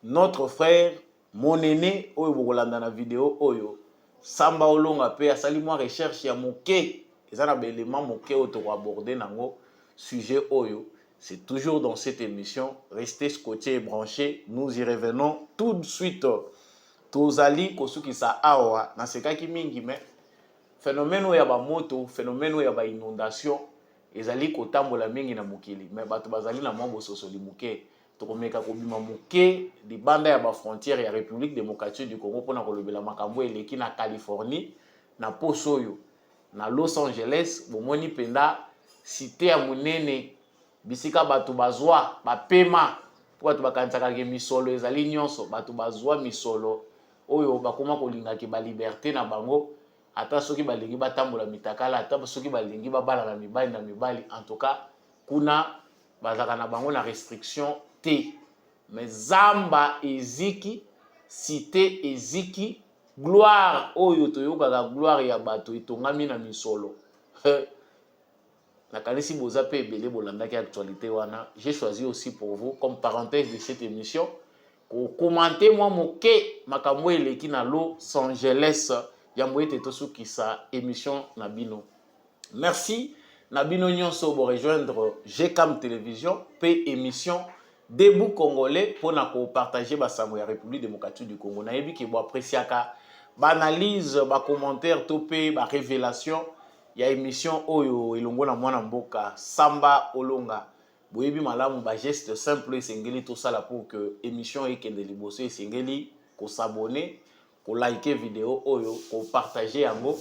notre frère mon aîné oyo bokolanda na vidéo oyo Samba Olonga pe asali moi recherche ya moke ezana ba élément moke oyo to aborder nango sujet oyo. C'est toujours dans cette émission, restez scotchés et branchés, nous y revenons tout de suite. Tozali kosuki sa awa na sekaki mingi mais phénomène ya ba moto, phénomène ya ba inondation ezali kotambola mingi na mokili mais bato bazali na mwa bososoli moke tokomeka kobima moke libanda ya ba frontière ya République démocratique du Congo pona kolobela makambo eleki na Californie na Posoyo na Los Angeles bomoni penda cité ya munene bisika bato bazwa bapema po bato bakanisaka ke misolo ezali nyonso bato bazwa misolo oyo bakoma kolingaki ba liberté na bango ata soki balingi batambola mitakala ata soki balingi babala na mibali na mibali en tout cas kuna bazaka na bango na restriction te mais zamba eziki cité eziki gloire oyo toyokaka gloire ya bato etongami na misolo. Nakanisi boza pe ebele bolandaki actualité wana. J'ai choisi aussi pour vous comme parenthèse de cette émission ko commenter moi moke makambo eleki na Los Angeles yambo ete tosukisa émission na bino. Merci na bino nyonso bo rejoindre GCAM télévision pe émission Debout Congolais pour na ko partager basango ya République démocratique du Congo. Na yebi ki bo appréciaka ba analyse ba commentaire topé ba révélation ya émission oyo elongo na mwana mboka Samba Olonga. Boyebi malamu ba geste simple esengeli to sala pour que émission ekende liboso esengeli ko s'abonner, ko liker vidéo oyo, ko partager yango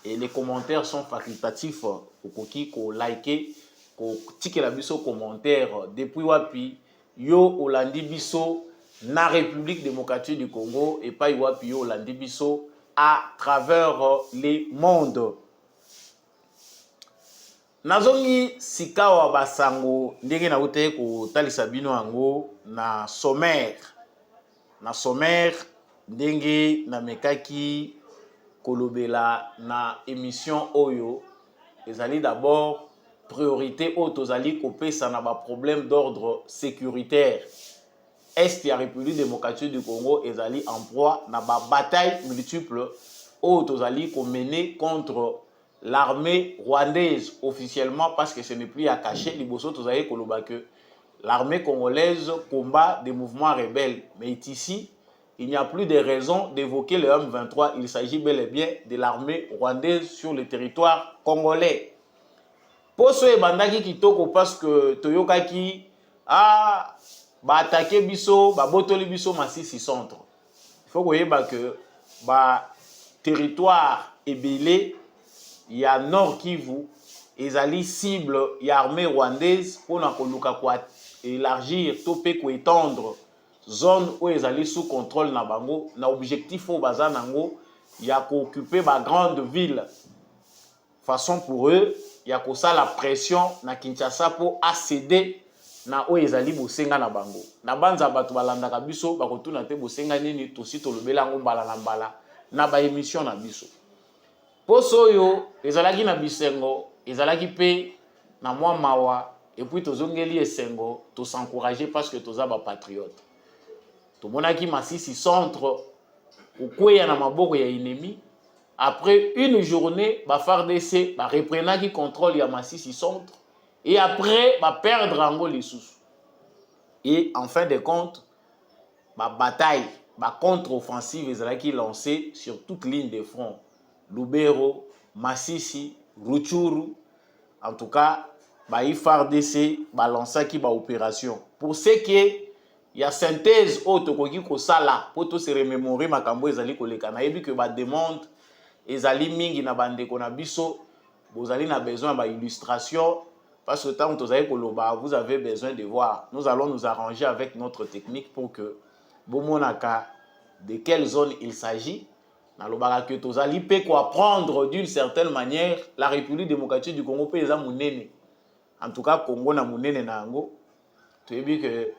et les commentaires sont facultatifs okoki ko liker, ko tikela biso commentaire depuis wapi yo olandi biso na République démocratique du Congo et pas wapi yo olandi biso à travers les mondes. Nazongi sikawa basango ndenge na ute ko talisa bino yango na sommaire ndenge na mekaki kolobela na émission oyo ezali d'abord priorité au tozali kopesa na ba problème d'ordre sécuritaire. Est ya République démocratique du Congo ezali en proie na ba bataille multiple au tozali ko mener contre l'armée rwandaise officiellement, parce que ce n'est plus à cacher, liboso tozaye koloba que l'armée congolaise combat des mouvements rebelles. Mais ici, il n'y a plus de raison d'évoquer le M23. Il s'agit bel et bien de l'armée rwandaise sur le territoire congolais. Poso e bandaki kitoko parce que toyokaki ba attaquer biso, ba botoli biso Masisi centre. Il faut koyeba que ba territoire ebele ya Nord Kivu ezali cible ya armée rwandaise pour na koluka kwa élargir to pe ko étendre zone où ezali sous contrôle na bango na objectif o baza nango ya ko occuper ba grande ville. Façon pour eux ya ko la pression na Kinshasa pour accéder na o ezali bosenga na bango. Na banza bato balandaka biso bakotuna te bosenga nini tosi tolobela ngo mbala na mbala na ba émission na biso. Poso yo ezalaki na bisengo ezalaki pe na mwa mawa et puis tozongeli esengo to s'encourager parce que toza ba patriote. To monaki Masisi centre okweya na maboko ya ennemi. Après une journée, ba FARDC ba reprenaki contrôle ya Masisi centre et après ba perdre ango les sous. Et en fin de compte, ba bataille, ba contre-offensive ezalaki lancée sur toute ligne de front. Lubero, Masisi, Rutshuru, en tout cas, ba FARDC ba lancaki ba opération. Pour ce qui y a synthèse auto koki ko sala pour to se remémorer makambo ezali koleka na yebi que ba demande ezali mingi na bandeko na biso bozali na besoin ba illustration parce que tant tozali koloba vous avez besoin de voir. Nous allons nous arranger avec notre technique pour que bomonaka de quelle zone il s'agit. Na lobaka que tozali pe ko apprendre d'une certaine manière la République démocratique du Congo pe eza munene. En tout cas Congo na munene na ngo to yebi que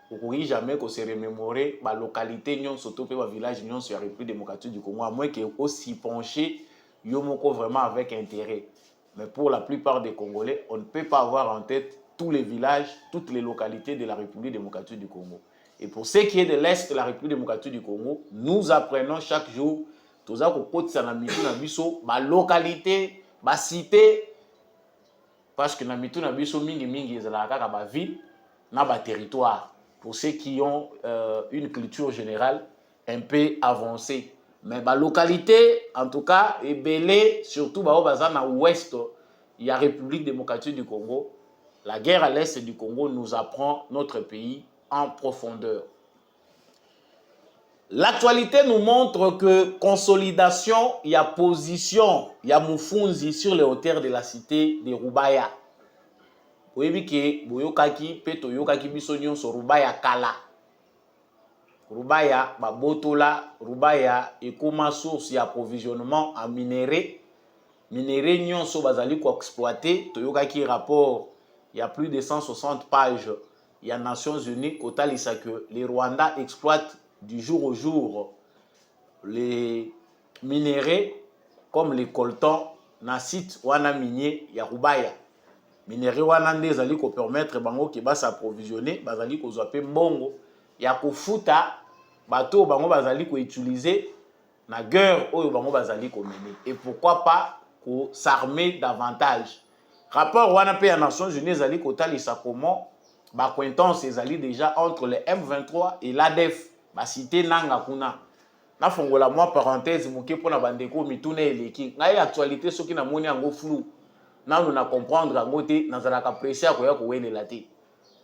okoki jamais ko se remémorer ba localité nyon surtout pe ba village nyon sur la République démocratique du Congo à moins que aussi penché yo moko vraiment avec intérêt. Mais pour la plupart des Congolais, on ne peut pas avoir en tête tous les villages, toutes les localités de la République démocratique du Congo. Et pour ce qui est de l'Est de la République démocratique du Congo, nous apprenons chaque jour toza ko kotisa na mitu na biso ba localité, ba cité parce que na mitu na biso mingi mingi ezalaka kaka ba ville na ba territoire. Pour ceux qui ont une culture générale un peu avancée. Mais la localité, en tout cas, est belée, surtout à l'ouest, il y a la République démocratique du Congo. La guerre à l'est du Congo nous apprend notre pays en profondeur. L'actualité nous montre que consolidation, il y a position, il y a Mufunzi sur les hauteurs de la cité de Rubaya. Oyebi ke boyokaki pe toyokaki biso nyonso Rubaya kala. Rubaya babotola, Rubaya ekoma source ya approvisionnement en minerais. Minerais nyonso bazali ko exploiter, toyokaki rapport, il y a plus de 160 pages. Il y a Nations Unies kotalisa que les Rwandais exploitent du jour au jour les minerais comme les coltans na site wana minier ya Rubaya. Minerais wana nde ezali ko permettre bango ke ba s'approvisionner, bazali ko zwa pe mbongo ya kofuta bato bango bazali ko utiliser na guerre oyo bango bazali ko mener. Et pourquoi pas ko s'armer davantage. Rapport wana pe ya Nations Unies ezali ko talisa comment ba acquaintance ezali déjà entre le M23 et l'ADF, ba cité nanga kuna. Na fongola moi parenthèse moké pona bandeko mituna eleki. Ngai actualité soki na moni yango flou. Nous na comprendre ngote nazalaka presser akoya ko welela te.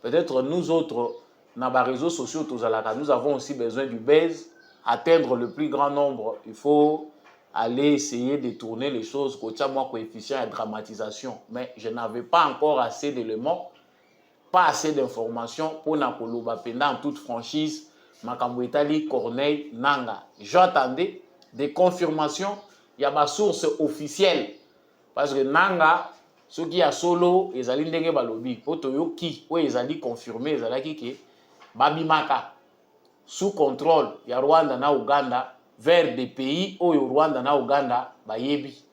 Peut-être nous autres na ba réseaux sociaux tozalaka nous avons aussi besoin du buzz, atteindre le plus grand nombre. Il faut aller essayer de tourner les choses kotia moi coefficient de dramatisation, mais je n'avais pas encore assez d'éléments, pas assez d'informations pour na koloba penda en toute franchise makambo etali Corneille Nanga. J'attendais des confirmations, il y a ma source officielle. Parce que Nanga, ceux qui a solo, ils allaient ndenge balobi. Poto yoki, où ils allaient confirmer, ils allaient que Babimaka, sous contrôle, il y a Rwanda na Uganda, vers des pays où il y a Rwanda na Uganda, bayebi.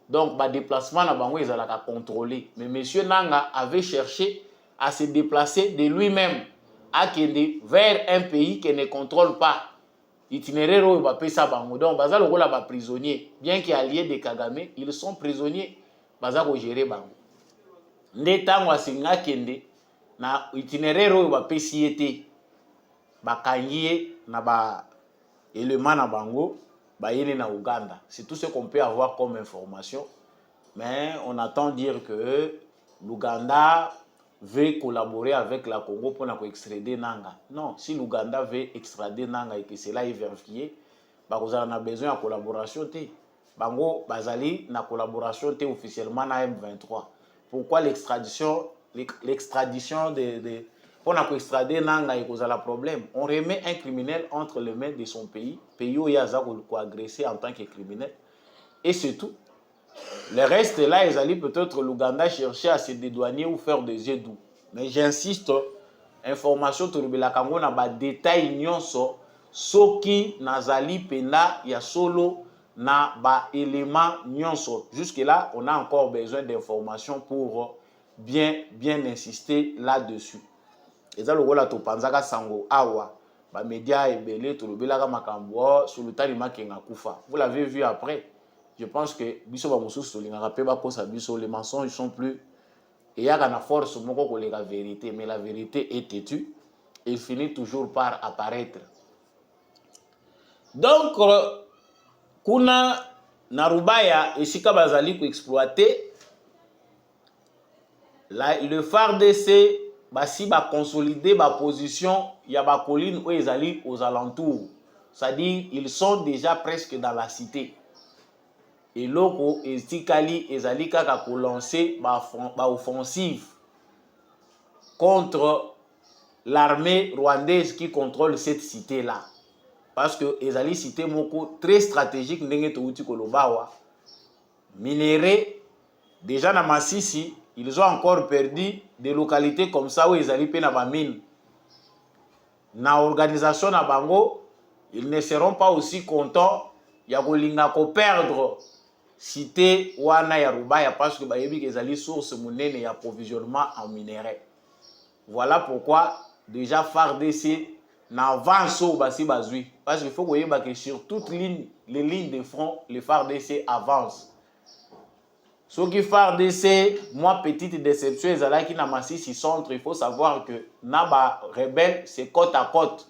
Donc, ba déplacement na bango, ils allaient contrôler. Mais monsieur Nanga avait cherché à se déplacer de lui-même, à kende vers un pays qui ne contrôle pas. Itinéraire où il va payer ça bango. Donc, bazal rôle ba prisonnier. Bien qu'ils alliés de Kagame, ils sont prisonniers. baza ko gérer bango nde tango asinga kende na itinéraire oyo bapesi ye te bakangi ye na ba élément na bango bayene na Uganda. C'est tout ce qu'on peut avoir comme information, mais on attend dire que l'Ouganda veut collaborer avec la Congo pour extrader Nanga. Non, si l'Ouganda veut extrader Nanga et que cela est vérifié, bah vous en a besoin de collaboration té. Bango bazali na collaboration té officiellement na M23. Pourquoi l'extradition de pour extrader Nanga et cause la problème? On remet un criminel entre les mains de son pays où il y a agressé en tant que criminel et c'est tout. Le reste là, ils allaient peut-être l'Ouganda chercher à se dédouaner ou faire des jets doux. Mais j'insiste, information sur le Congo na ba détail nyonso soki nazali pena ya solo na ba élément nyonso. Jusque là, on a encore besoin d'informations pour bien insister là-dessus. Et ça le rôle à topanzaka sango awa ba média ebele to lobelaka makambo sur le talima kenga kufa. Vous l'avez vu après. Je pense que biso ba mususu to lingaka pe ba kosa biso les mensonges sont plus et y a na force moko ko la vérité, mais la vérité est têtue et il finit toujours par apparaître. Donc kuna na Rubaya esika bazali ko exploiter le FARDC basi ba consolider ba position ya ba colline où ils allaient aux alentours, c'est-à-dire ils sont déjà presque dans la cité. Et loko estikali ezali kaka ko lancer ba offensive contre l'armée rwandaise qui contrôle cette cité là, parce que ezali cité moko très stratégique ndenge to uti kolobawa minéré déjà na Masisi. Ils ont encore perdu des localités comme ça où ils allaient payer la mine. Na organisation na bango, ils ne seront pas aussi contents ya kolinga ko perdre cité wana ya Rubaya parce que bayebi que zali source monene ya approvisionnement en minerais. Voilà pourquoi déjà FARDC n'avance au basi bazui parce qu'il faut que sur toutes les lignes de front, les FARDC avancent. Ce qui FARDC, moi petite déception, ils qui na Masisi centre, il faut savoir que Naba rebelle c'est côte à côte.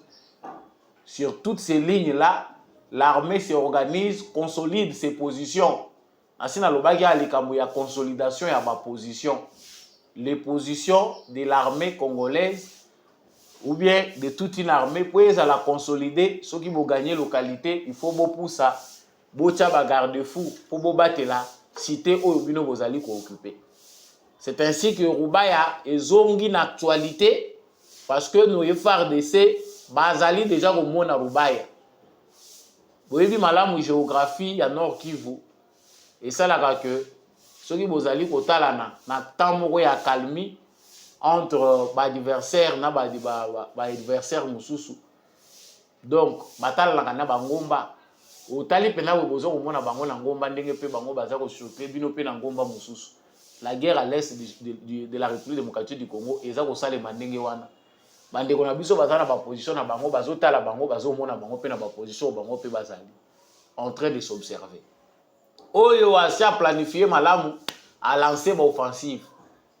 Sur toutes ces lignes là, l'armée s'organise, consolide ses positions. Ainsi na lobaki ya likambo ya consolidation ya ba position. Les positions de l'armée congolaise ou bien de toute une armée pour à la consolider, ceux qui vont gagner localité, il faut beaucoup ça, bocha ba garde-fou pour bo battre là. Cité au bino bozali ko occuper. C'est ainsi que Rubaya ezongi une actualité parce que nos FARDC bazali déjà au mona Rubaya. Boyebi malamu géographie ya Nord Kivu et ça là que ceux qui bozali ko talana na temps ya calmi entre ba adversaire na ba adversaire mususu. Donc batala na bangomba otali pena we bozo komona bango na ngomba ndenge pe bango baza ko choper bino pe na ngomba mususu. La guerre à l'est de la République démocratique du Congo eza ko salema ndenge wana bandeko na biso baza na ba position na bango bazo tala bango bazo mona bango pe na ba position bango pe bazali en train de s'observer. Oyo a planifié malamu à lancer ba offensive.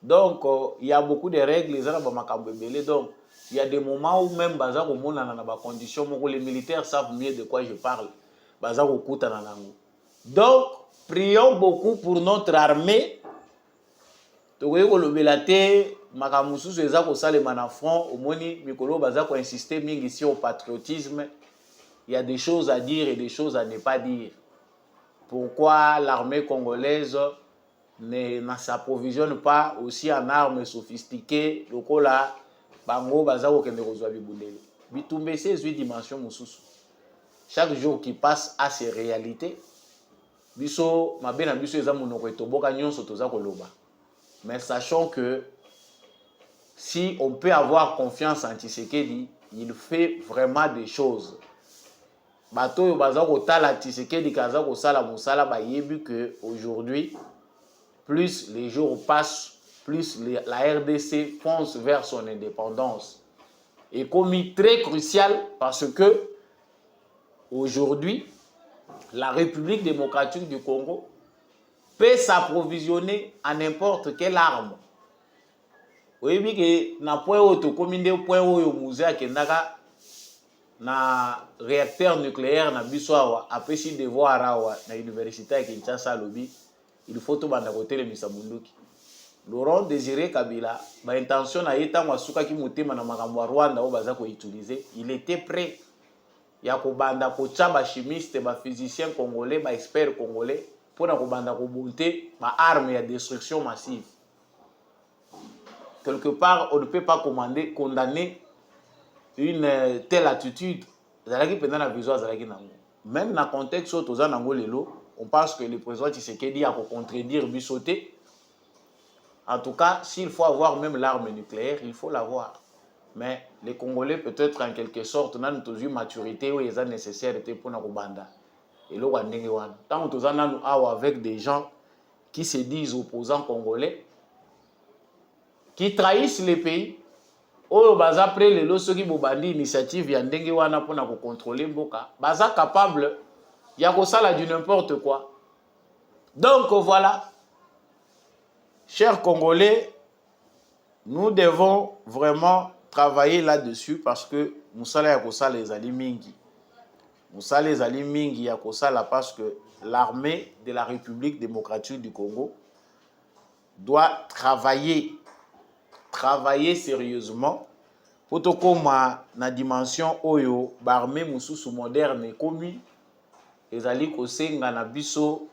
Donc il y a beaucoup de règles les ana ba makambo ebele. Donc il y a des moments où même baza ko mona na ba conditions moko les militaires savent mieux de quoi je parle. Donc, prions beaucoup pour notre armée. Insister ici au patriotisme. Il y a des choses à dire et des choses à ne pas dire. Pourquoi l'armée congolaise ne s'approvisionne pas aussi en armes sophistiquées? Lokola bango bazako kende kozwa bibundele. Bitumbe 18 dimensions mususu. Chaque jour qui passe à ces réalités, biso mabena biso eza monoko etoboka nyonso toza koloba. Mais sachons que si on peut avoir confiance en Tshisekedi, il fait vraiment des choses. Bato yo baza ko tala Tshisekedi kaza ko sala musala ba yebi que aujourd'hui plus les jours passent, plus la RDC fonce vers son indépendance. Et comme très crucial parce que aujourd'hui, la République démocratique du Congo peut s'approvisionner à n'importe quelle arme. Oui, que na point auto commune point au musée kendaka na réacteur nucléaire na biswawa apesi devoir awa na université ya Kinshasa lobby il faut to banda côté misa munduki. Laurent Désiré Kabila ba intention na yeta masuka ki motema na makambo ya Rwanda o baza ko utiliser, il était prêt ya ko banda ko tchaba chimiste ba physicien congolais ba expert congolais pour na ko banda ko monter ba arme ya destruction massive. Quelque part, on ne peut pas condamner une telle attitude. Même dans le contexte où on pense que le président Tshisekedi a contredire Bissoté. En tout cas, s'il faut avoir même l'arme nucléaire, il faut l'avoir. Mais les Congolais, peut-être en quelque sorte, ont une maturité où ils ont nécessaire pour nous banda. Et là, tant que nous avons avec des gens qui se disent opposants congolais, qui trahissent les pays, ou baza après les lois qui bobandi initiative ya ndenge wana pour contrôler mboka, baza capable ya kosala du n'importe quoi. Donc voilà, chers Congolais, nous devons vraiment travailler là-dessus parce que musala ya kosala les ali mingi. Musala les ali mingi ya kosala parce que l'armée de la République démocratique du Congo doit travailler sérieusement pour que na dimension oyo barmé mususu moderne komi ezali kosenga na biso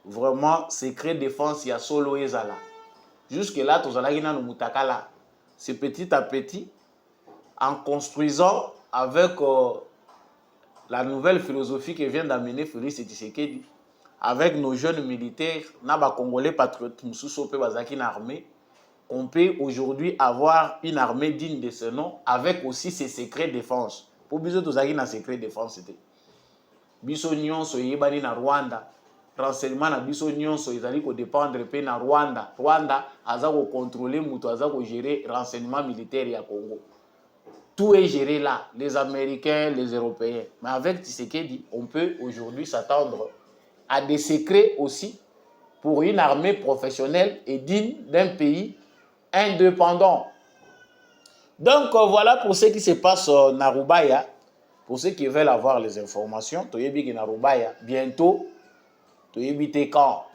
vraiment secret défense ya solo ezala jusque là tozalaki na mutakala. C'est petit à petit en construisant avec la nouvelle philosophie que vient d'amener Félix Tshisekedi avec nos jeunes militaires na ba congolais patriotes mususu pe bazaki na armée. On peut aujourd'hui avoir une armée digne de ce nom avec aussi ses secrets de défense. Pour biso tozaki na secret de défense c'était. Biso nyonso yebani na Rwanda. Renseignement na biso nyonso ezali ko dépendre pe na Rwanda. Rwanda aza ko contrôler muto aza ko gérer renseignement militaire ya Congo. Tout est géré là, les Américains, les Européens. Mais avec Tshisekedi, on peut aujourd'hui s'attendre à des secrets aussi pour une armée professionnelle et digne d'un pays indépendant. Donc voilà pour ce qui se passe na Rubaya. Pour ceux qui veulent avoir les informations, toyebi na Rubaya bientôt, toyebi quand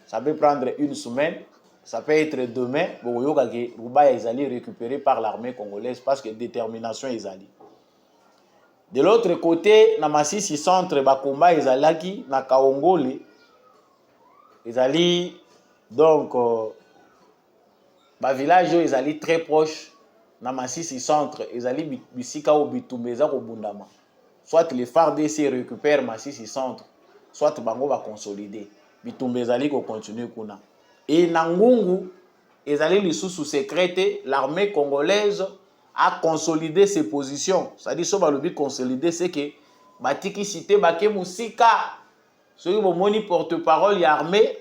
ça peut prendre une semaine, ça peut être demain. Boyoka ke Rubaya ezali récupéré par l'armée congolaise parce que détermination ezali. De l'autre côté, na Masisi centre ba combat ezalaki na Kaongole ezali donc ba village ezali très proche na Masisi centre ezali bisika o bitumbeza ko bundama. Soit les FARDC récupèrent Masisi centre, soit bango va consolider. Bitumbeza li ko continuer kuna. Et na Ngungu ezali lisusu secrète, l'armée congolaise a consolidé ses positions. C'est-à-dire so ba lobi consolider c'est que batiki cité baké musika. Ceux qui moni porte-parole ya armée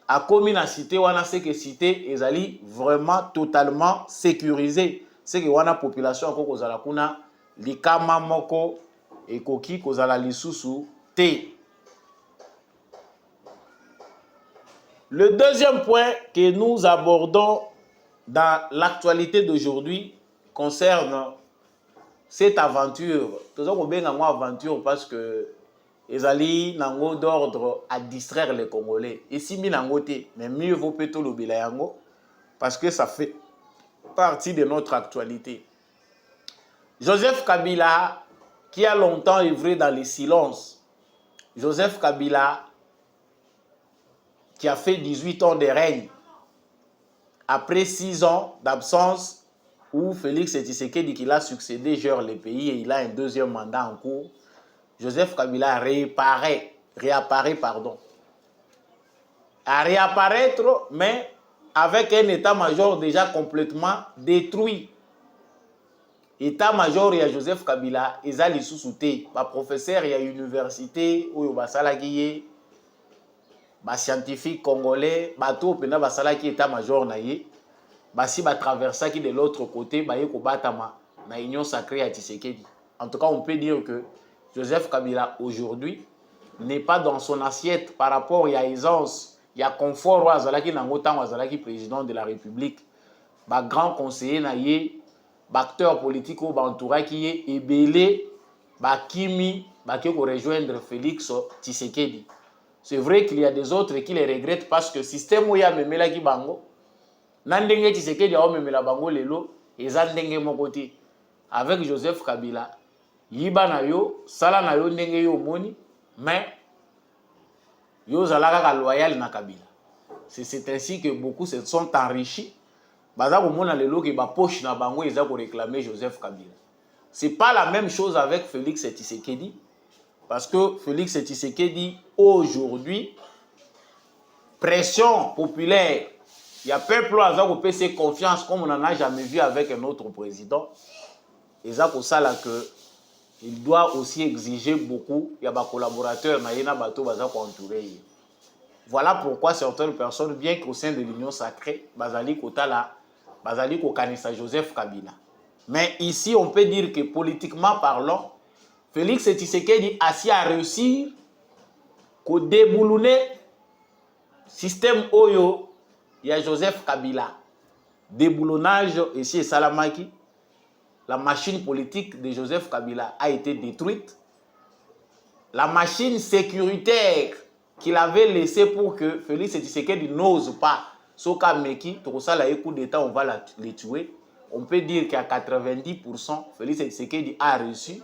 a commis la cité wana c'est que cité ezali vraiment totalement sécurisé. C'est que wana population ko kozala kuna likama moko ekoki kozala lisusu te. Le deuxième point que nous abordons dans l'actualité d'aujourd'hui concerne cette aventure. Nous avons bien une aventure parce que ezali nango d'ordre à distraire les Congolais. Et si mi nango te, mais mieux vaut plutôt le bilango parce que ça fait partie de notre actualité. Joseph Kabila, qui a longtemps œuvré dans le silence, Joseph Kabila, qui a fait 18 ans de règne, après 6 ans d'absence, où Félix Tshisekedi qui l'a succédé gère le pays et il a un deuxième mandat en cours, Joseph Kabila réapparaît, à réapparaître, mais avec un état-major déjà complètement détruit. État-major ya Joseph Kabila ezali sous-souté, ba professeur ya université oyo basalaki ye, ba scientifique congolais, bato pena basalaki état-major na ye, basi ba traversaki de l'autre côté, ba ye ko batama na union sacrée ya Tshisekedi. En tout cas, on peut dire que Joseph Kabila aujourd'hui n'est pas dans son assiette par rapport à aisance, il y a confort ou azalaki nangotan azalaki président de la République. Ba grand conseiller na ye, ba acteur politique ou ba entourage qui est ebelé, ba kimi, ba qui rejoindre Félix Tshisekedi. C'est vrai qu'il y a des autres qui les regrettent parce que le système où il y a memela ki bango, nandenge Tshisekedi a memela bango lelo, eza ndenge mon côté. Avec Joseph Kabila, yiba na yo, sala na yo ndenge yo moni, mais yo zalaka loyal na Kabila. C'est ainsi que beaucoup se sont enrichis. Baza ko mona lelo ke ba poche na bango eza ko réclamer Joseph Kabila. C'est pas la même chose avec Félix Tshisekedi parce que Félix Tshisekedi aujourd'hui pression populaire, il y a peuple aza ko pese confiance comme on n'en a jamais vu avec un autre président. Eza ko sala que il doit aussi exiger beaucoup, il y a des collaborateurs na yena bato baza ko entourer. Voilà pourquoi certaines personnes, bien qu'au sein de l'Union sacrée, bazali kotala, bazali kokanisa Joseph Kabila. Mais ici, on peut dire que politiquement parlant, Félix Tshisekedi a réussi à déboulonner le système Oyo, il y a Joseph Kabila. Déboulonnage ici et Salamaki, la machine politique de Joseph Kabila a été détruite. La machine sécuritaire qu'il avait laissée pour que Félix Tshisekedi n'ose pas, Soka Meki, Torosala coup d'État, on va les tuer. On peut dire qu'à 90%, Félix Tshisekedi a réussi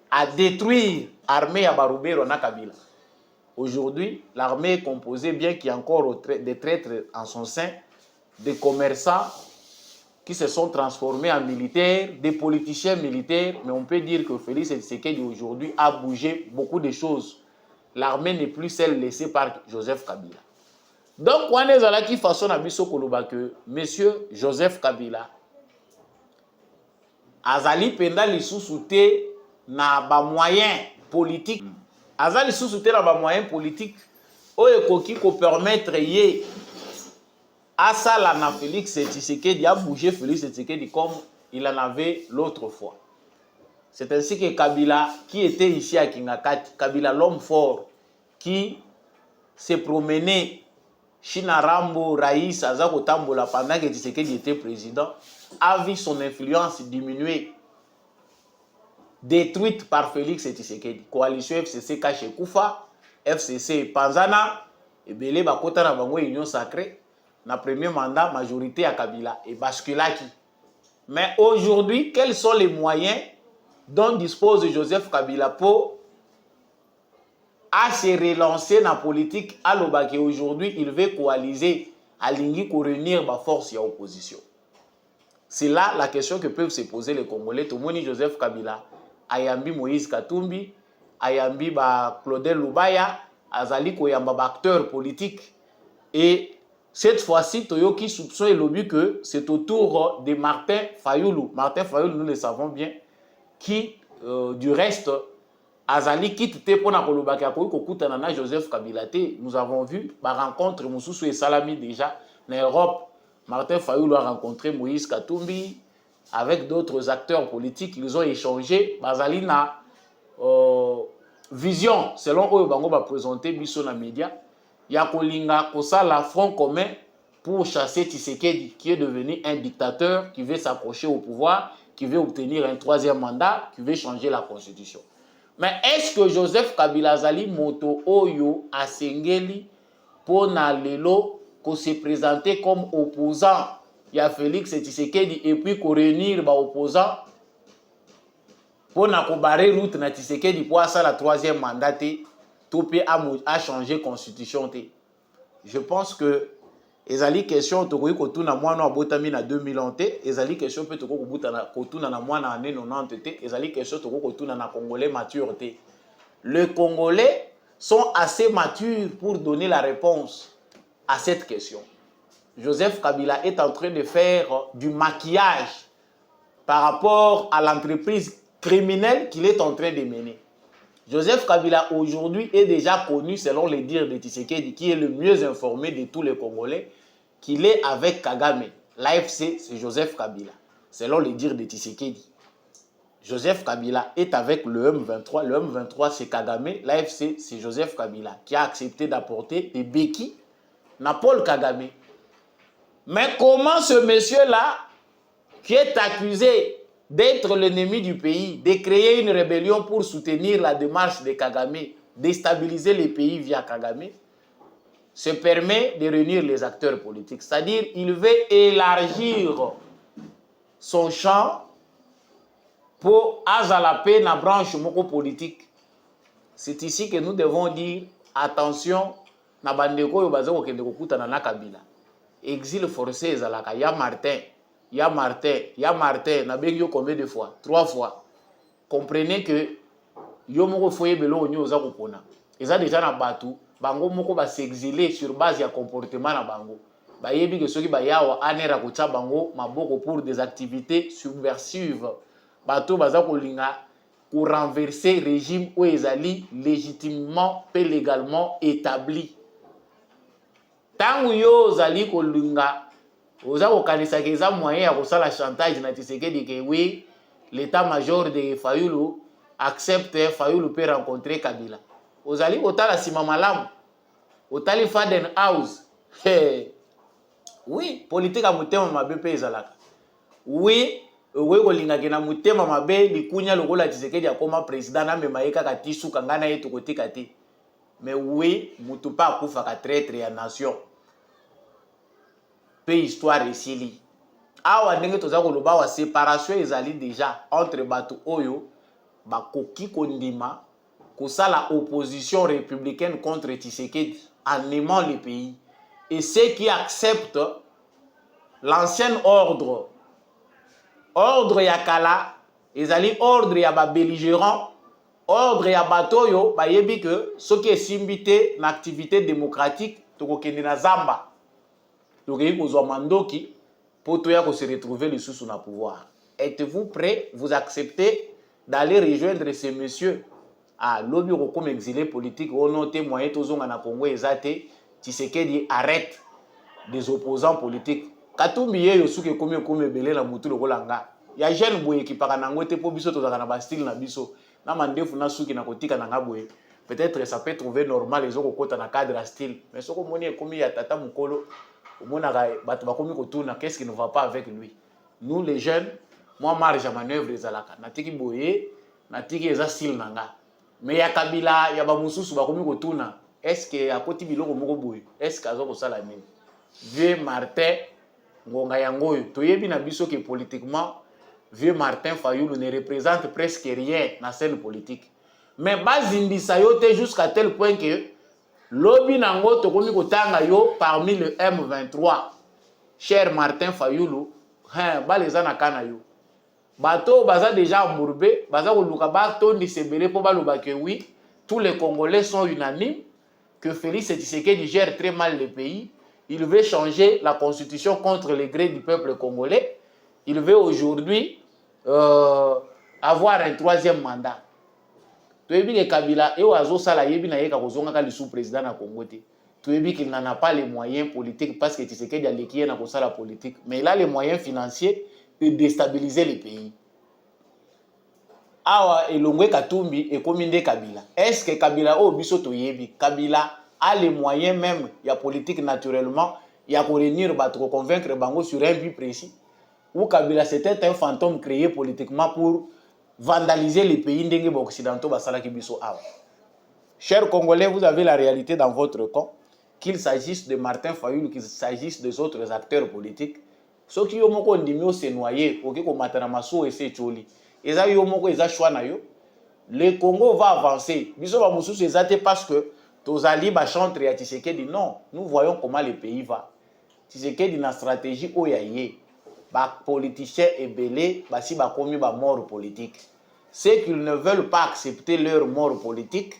à détruire l'armée à Baroubé Rona Kabila. Aujourd'hui, l'armée est composée, bien qu'il y ait encore des traîtres en son sein, des commerçants qui se sont transformés en militaires, des politiciens militaires, mais on peut dire que Félix Tshisekedi aujourd'hui a bougé beaucoup de choses. L'armée n'est plus celle laissée par Joseph Kabila. Donc, on est là qui façon à biso koloba que monsieur Joseph Kabila azali penda lisusu te na ba moyen politique. Azali lisusu te na ba moyen politique oyo ekoki ko permettre ye asala na Félix Tshisekedi a bougé Félix Tshisekedi comme il en avait l'autre fois. C'est ainsi que Kabila, qui était ici à Kingakati, Kabila l'homme fort, qui s'est promené Chinarambo, Raïs, Azako Tambola pendant que Tshisekedi était président, a vu son influence diminuer, détruite par Félix Tshisekedi. Coalition FCC Kache Koufa, FCC Panzana, et Belé Bakota na Bango Union Sacrée, na premier mandat, majorité à Kabila, et Basculaki. Mais aujourd'hui, quels sont les moyens dont dispose Joseph Kabila pour à se relancer dans la politique à l'Obaki? Aujourd'hui, il veut coaliser à Lingui pour réunir la force et l'opposition. C'est là la question que peuvent se poser les Congolais. Tout le monde, Joseph Kabila, Ayambi Moïse Katumbi, Ayambi Claudel Lubaya, Azali Koyamba, acteur politique. Et cette fois-ci, Toyoki soupçonne le but que c'est au tour de Martin Fayoulou. Martin Fayoulou, nous le savons bien, qui, du reste, Azali quitte pour na Joseph Kabila. Nous avons vu la rencontre Moussoussou et Salami déjà en Europe. Martin Fayoulou a rencontré Moïse Katumbi avec d'autres acteurs politiques. Ils ont échangé. Bazali na vision, selon eux, Bango va présenter Bisso na média. Yakolinga Kosala front commun pour chasser Tshisekedi, qui est devenu un dictateur, qui veut s'accrocher au pouvoir, qui veut obtenir un troisième mandat, qui veut changer la constitution. Mais est-ce que Joseph Kabila Zali Moto Oyo a Sengeli pour Nalelo qu'on se présenter comme opposant? Il y a Félix Tshisekedi et puis qu'on réunir les opposants pour barrer route na Tshisekedi pour ça la troisième mandat tout a changé constitution. Je pense que ezali question to ko tuna mwana abotami na 2000 te, ezali question peut to ko butana ko tuna na mwana année 90 te, ezali question to ko tuna na congolais mature te. Les Congolais sont assez matures pour donner la réponse à cette question. Joseph Kabila est en train de faire du maquillage par rapport à l'entreprise criminelle qu'il est en train de mener. Joseph Kabila aujourd'hui est déjà connu selon les dires de Tshisekedi, qui est le mieux informé de tous les Congolais, qu'il est avec Kagame. L'AFC, c'est Joseph Kabila, selon les dires de Tshisekedi. Joseph Kabila est avec le M23. Le M23, c'est Kagame. L'AFC, c'est Joseph Kabila, qui a accepté d'apporter des béquilles na Paul Kagame. Mais comment ce monsieur-là, qui est accusé d'être l'ennemi du pays, de créer une rébellion pour soutenir la démarche de Kagame, déstabiliser les pays via Kagame, se permet de réunir les acteurs politiques. C'est-à-dire il veut élargir son champ pour azalaper la branche moko politique. C'est ici que nous devons dire attention na bandeko yo bazako kende kokutana na Kabila. Exil forcé ezalaka ya Martin, na bengi yo combien de fois? 3 fois. Comprenez que yo moko foye belo nyo za kopona. Eza déjà na batu, bango moko ba s'exiler sur base ya comportement na bango. Ba yebi que soki ba yawa anera ko tsa bango maboko pour des activités subversives. Bato baza kolinga pour renverser le régime où ezali légitimement et légalement établi. Tangu yo zali kolinga oza kokanisa ke eza moyen ya kosala chantage na Tshisekedi ke oui l'état-major de Fayulu accepte Fayulu peut rencontrer Kabila. Ozali kotala sima malamu otali Faden House. Oui, politique a mutema mabe pe ezalaka. Oui, we kolinga ke na mutema mabe likunya lokola Tshisekedi akoma président na mema yeka katisu kangana yetu kotika te. Mais oui, mutu pa akufa ka traître ya nation. Pe histoire esili. Awa ndenge toza koloba wa séparation ezali déjà entre batu oyo bakoki kondima kosala opposition républicaine contre Tshisekedi en aimant le pays. Et ceux qui acceptent l'ancien ordre yakala, ezali ordre ya ba belligérant, ordre ya batoyo ba yebi que ce qui est simbité na activité démocratique tokokende na zamba. Tokoki kozwa mandoki pour toya ko se retrouver le sous na pouvoir. Êtes-vous prêts, vous acceptez d'aller rejoindre ces messieurs? Ah, lobby comme exilé politique, on a témoigné tozonga na Congo ezate, Tshisekedi arrête des opposants politiques. Katumbi ye suke komi belé na mutu lokola nga. Ya jeune boye ki paka na ngote po biso tozaka na bastille na biso. Na mandefu na suki na kotika na nga boye. Peut-être ça peut trouver normal les autres kota na cadre style. Mais soko moni komi ya tata mukolo, omona bato bakomi kotuna qu'est-ce qui ne va pas avec lui. Nous les jeunes, moi marge à manœuvre ezalaka. Natiki boye, natiki eza style na nga. Mais ya Kabila ya ba mususu bakomi kotuna, est-ce que akoti biloko moko boye? Est-ce que azo kosala nini? Vieux Martin Ngonga yangoyo, toyebi na biso que politiquement, vieux Martin Fayulu ne représente presque rien dans la scène politique. Mais bazindisa yo te jusqu'à tel point que lobby nango tokomi kotanga yo parmi le M23. Cher Martin Fayulu, baleza na kana yo. Bato baza déjà embourbé, baza koluka bato ndi sebele po baloba que oui, tous les Congolais sont unanimes que Félix Tshisekedi gère très mal le pays. Il veut changer la constitution contre les gré du peuple congolais. Il veut aujourd'hui avoir un 3e mandat. Toyebi ke Kabila et oazo sala yebi na yeka kozonga ka le sous-président na Congo te. Toyebi qu'il n'en a pas les moyens politiques parce que Tshisekedi a l'équipe na kosala politique, mais il a les moyens financiers de déstabiliser le pays. Awa elongwe Katumbi et kominde Kabila. Est-ce que Kabila o biso toyebi Kabila a les moyens même, il y a politique naturellement, il y a pour réunir, pour convaincre Bango sur un but précis. Ou Kabila c'était un fantôme créé politiquement pour vandaliser les pays occidentaux. Chers Congolais, vous avez la réalité dans votre camp, qu'il s'agisse de Martin Fayulu, qu'il s'agisse des autres acteurs politiques. Ceux qui ont se noyer, le Congo va avancer. Parce que Tozali Bachantre et Tshisekedi, non, nous voyons comment le pays va. Tshisekedi na stratégie oyaye, ba politiciens et belé, basi ba komi ba mort politique. Ceux qui ne veulent pas accepter leur mort politique,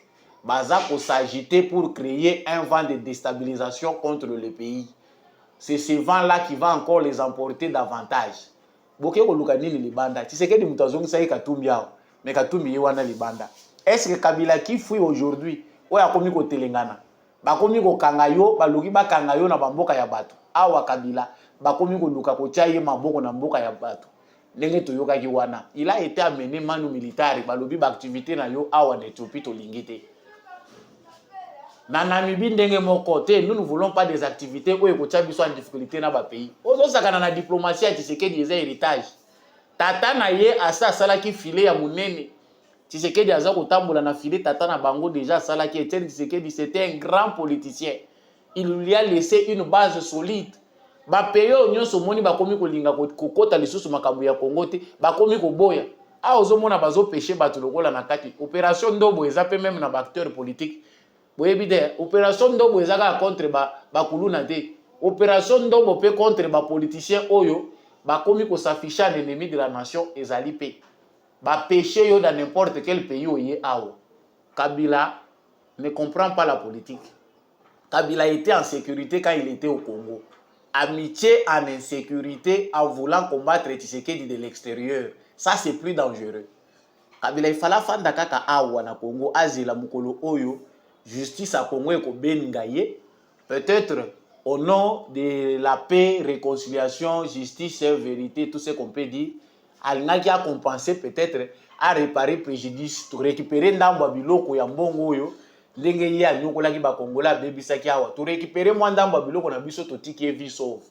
baza ko s'agiter pour créer un vent de déstabilisation contre le pays. C'est ce vent-là qui va encore les emporter davantage. Boke ko lukanini libanda. Tshisekedi mutazongi sa Katumbi yao, mais Katumbi yewana libanda. Est-ce que Kabila qui fuit aujourd'hui oya komi ko telengana bakomi ko kangayo baluki ba kangayo na bamboka ya bato awa Kabila bakomi ko luka ko chaye maboko na mboka ya bato ndenge toyoka ki wana il a été amené manu militaire balobi ba activité na yo awa na Ethiopie to lingite Na Namibie ndenge moko te, nous ne voulons pas des activités où ekotia biso en difficulté na ba pays. Ozo sakana na diplomatie ya Tshisekedi eza héritage. Tata na ye asa sala ki filet ya munene. Tshisekedi aza kotambola na filet tata na bango déjà sala ki Etienne Tshisekedi c'était un grand politicien. Il lui a laissé une base solide. Ba pays nyonso moni ba komi kolinga kokota lisusu makambo ya Congo te, ba komi koboya. A ozo mona bazo pêcher bato lokola na kati. Opération Ndobo eza pe même na ba acteur politique. Boyebide, opération Ndobo ezaka contre ba kuluna te. Opération Ndobo pe contre ba politicien oyo ba komi ko s'afficher en ennemi de la nation ezali pe. Ba péché yo dans n'importe quel pays oye awo. Kabila ne comprend pas la politique. Kabila était en sécurité quand il était au Congo. Amitié en insécurité en voulant combattre Tshisekedi de l'extérieur. Ça c'est plus dangereux. Kabila il fallait fanda kaka awa na Congo azela mukolo oyo. Justice à Congo et Bengaye, peut-être au nom de la paix, réconciliation, justice, vérité, tout ce qu'on peut dire, elle n'a qu'à compenser peut-être à réparer préjudice, pour récupérer ndamba biloko ya mbongo yo, ndenge ya nyokola ki ba Kongola bebisa ki awa, pour récupérer moi ndamba biloko na biso totiki vie sauve.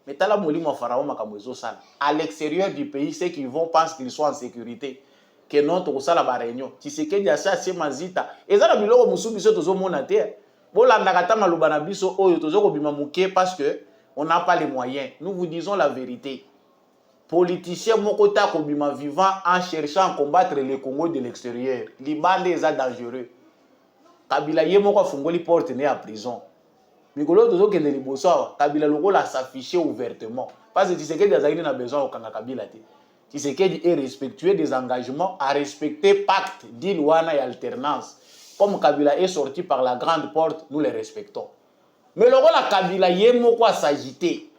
Mais tala molimo pharaon makamwezo sana. À l'extérieur du pays, ceux qui vont pensent qu'ils sont en sécurité. Que notre kosala ba réunion Tshisekedi asa se mazita ezala biloko musu biso tozo mona te bolanda kata maloba na biso oyo tozo ko bima muke parce que on n'a pas les moyens. Nous vous disons la vérité. Politicien moko ta ko bima vivant en cherchant à combattre les Congo de l'extérieur. Libande eza dangereux. Kabila ye moko fungoli porte ne à prison. Mikolo tozo kende liboso Kabila lokola s'afficher ouvertement parce que Tshisekedi azali na besoin okanga Kabila te. Tshisekedi est respectueux des engagements à respecter pacte d'Ilwana et alternance. Comme Kabila est sorti par la grande porte, nous les respectons. Mais le rôle à Kabila yé moko à s'agiter.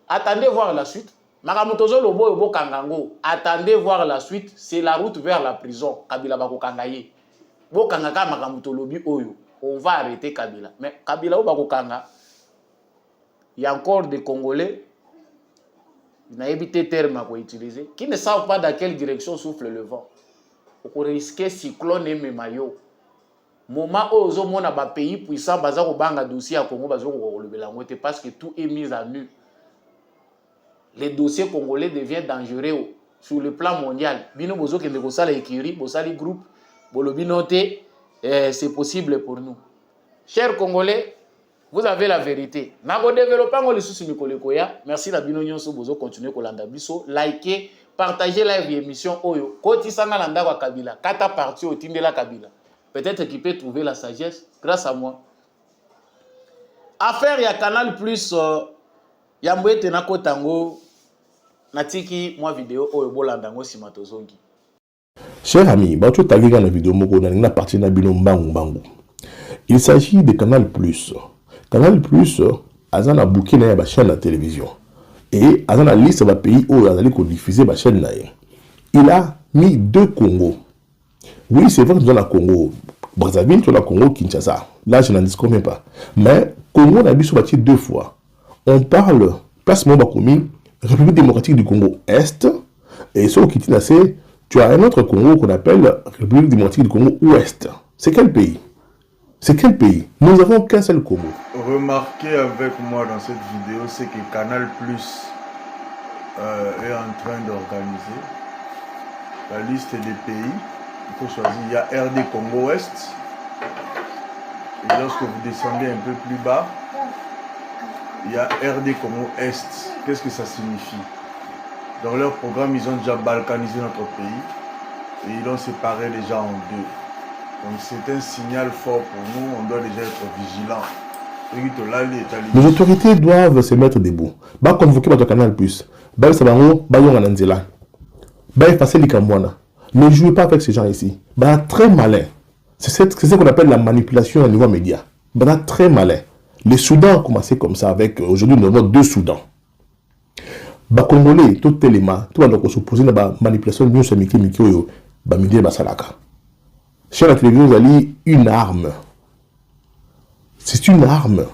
Attendez voir la suite. Makamutozo lobo yobo kangango. Attendez voir la suite. C'est la route vers la prison. Kabila bako kangaye. Bo kangaka makamuto lobi oyo. On va arrêter Kabila. Mais Kabila ou bako kanga. Il y a encore des Congolais. Il n'a évité terme à utiliser, qui ne savent pas dans quelle direction souffle le vent. On risque cyclone et maillot. Moment où aux hommes a pays puissant, bazar au banga dossier à Congo, bazar au relever la moitié parce que tout est mis à nu. Les dossiers congolais deviennent dangereux sur le plan mondial. Bino bozo qui ne gosa la écurie, bosa les groupes, bolobi noté, c'est possible pour nous. Chers Congolais, vous avez la vérité. Nago développant le souci Mikolekoya. Merci la bino nyonso bozo continuer kolanda biso, liker, partager live émission oyo. Koti sanga landa wa Kabila, kata parti au tindela Kabila. Peut-être qu'il peut trouver la sagesse grâce à moi. Affaire ya Canal Plus ya mbwete na kotango natiki moi vidéo oyo bolandango simatozongi. Cher ami, bato taviga na vidéo moko na parti na bino mbangu mbangu. Il s'agit de Canal Plus. Canal Plus, azana bouquet na ya chaîne de télévision. Et azana liste de pays où azali ko diffuser ba chaîne na. Il a mis 2 Congos. Oui, c'est vrai que nous avons le Congo. Brazzaville, nous avons le Congo, Kinshasa. Là, je n'en dis même pas. Mais Congo, on a vu 2 fois. On parle, placement Bakomi, République démocratique du Congo Est. Et sur Kinshasa, tu as un autre Congo qu'on appelle République démocratique du Congo Ouest. C'est quel pays? C'est quel pays? Nous n'avons qu'un seul Congo. Remarquez avec moi dans cette vidéo, c'est que Canal Plus est en train d'organiser la liste des pays. Il faut choisir. Il y a RD Congo Ouest. Et lorsque vous descendez un peu plus bas, il y a RD Congo Est. Qu'est-ce que ça signifie? Dans leur programme, ils ont déjà balkanisé notre pays et ils l'ont séparé déjà en 2. Donc c'est un signal fort pour nous, on doit déjà être vigilant. Les autorités doivent se mettre debout. Bah convoquer votre Canal Plus. Bah sabango, bah yon ananzela. Bah effacer les kamwana. Ne jouez pas avec ces gens ici. Bah très malin. C'est ce qu'on appelle la manipulation au niveau média. Bah très malin. Les Soudans ont commencé comme ça avec aujourd'hui nous avons 2 Soudans. Bah Congolais, tout élément, tout va s'opposer à la manipulation de ce miki bah média bah salaka. Sur la télévision, vous avez une arme. C'est une arme.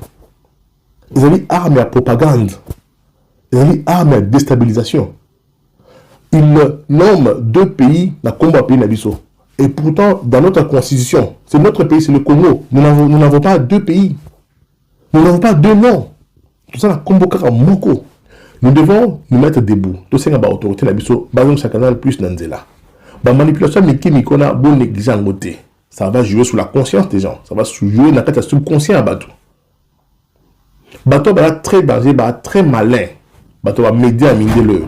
Vous avez arme à propagande. Vous avez arme à déstabilisation. Il nomme 2 pays, la combat pays Nabiso. Et pourtant, dans notre constitution, c'est notre pays, c'est le Congo. Nous n'avons pas deux pays. Nous n'avons pas deux noms. Tout ça, la Moko. Nous devons nous mettre debout. Tout ça, c'est l'autorité. Par Canal plus Nanzela. La manipulation, mais qui m'icona, bon négligent côté. Ça va jouer sur la conscience des gens. Ça va jouer dans le subconscient à Bateau. Bateau va très dangereux, très malin. Bateau va m'aider à miner le.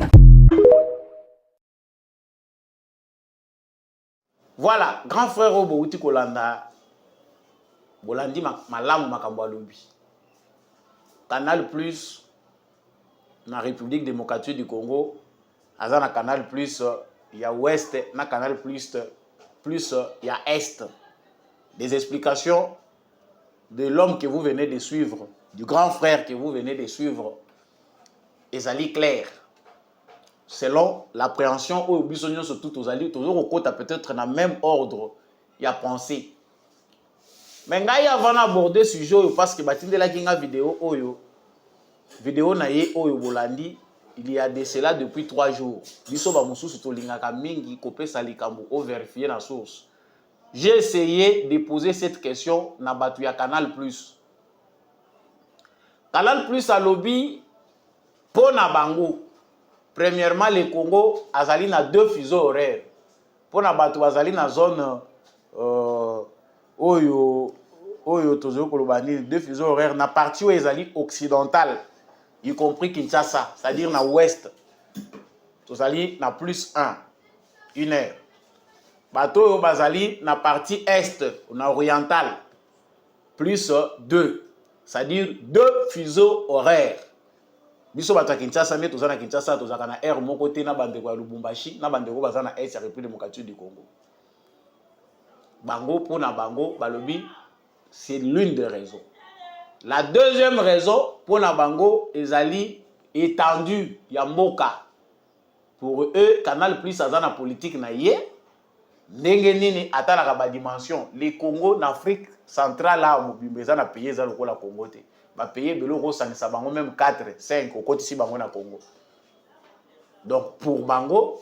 Voilà, grand frère Obo Uti Kolanda, Bolandi Malam Makambo Lobi. Canal Plus, na République démocratique du Congo, Azana Canal Plus, il y a Ouest, na Canal Plus, il y a Est. Des explications de l'homme que vous venez de suivre, du grand frère que vous venez de suivre, Ezali clair. Selon l'appréhension où bisogno sur tout aux alliés, toujours au côté peut-être dans le même ordre, il y a pensé. Mais ngai avant d'aborder ce sujet parce que batinde la kinga vidéo na ye oyo bolandi il y a de cela depuis 3 jours. Biso ba mususu to lingaka mingi kopé salikambo o vérifier la source. J'ai essayé de poser cette question na batu ya Canal Plus. Canal Plus a lobby pour na bango. Premièrement, le Congo azali na 2 fuseaux horaires. Pour na batu azali na zone oyo tozo kolobani 2 fuseaux horaires na partie où ezali occidentale, y compris Kinshasa, c'est-à-dire na ouest. Tozali na plus 1 heure. Bato oyo bazali na partie est, na orientale, plus 2, c'est-à-dire 2 fuseaux horaires. Biso bato Kinshasa mais tozana Kinshasa tozaka na air mon côté na bandeko ya Lubumbashi na bandeko bazana est ya République démocratique du Congo. Bango pour na bango balobi c'est l'une des raisons. La deuxième raison pour na bango ezali étendue ya mboka. Pour eux Canal Plus azana politique na ye ndenge nini atalaka ba dimension les Congo d'Afrique centrale là mobimbe za na pays za lokola Congo te. Va payer beloko sanisa bango même 4, 5 au côté si bango na Congo. Donc pour bango,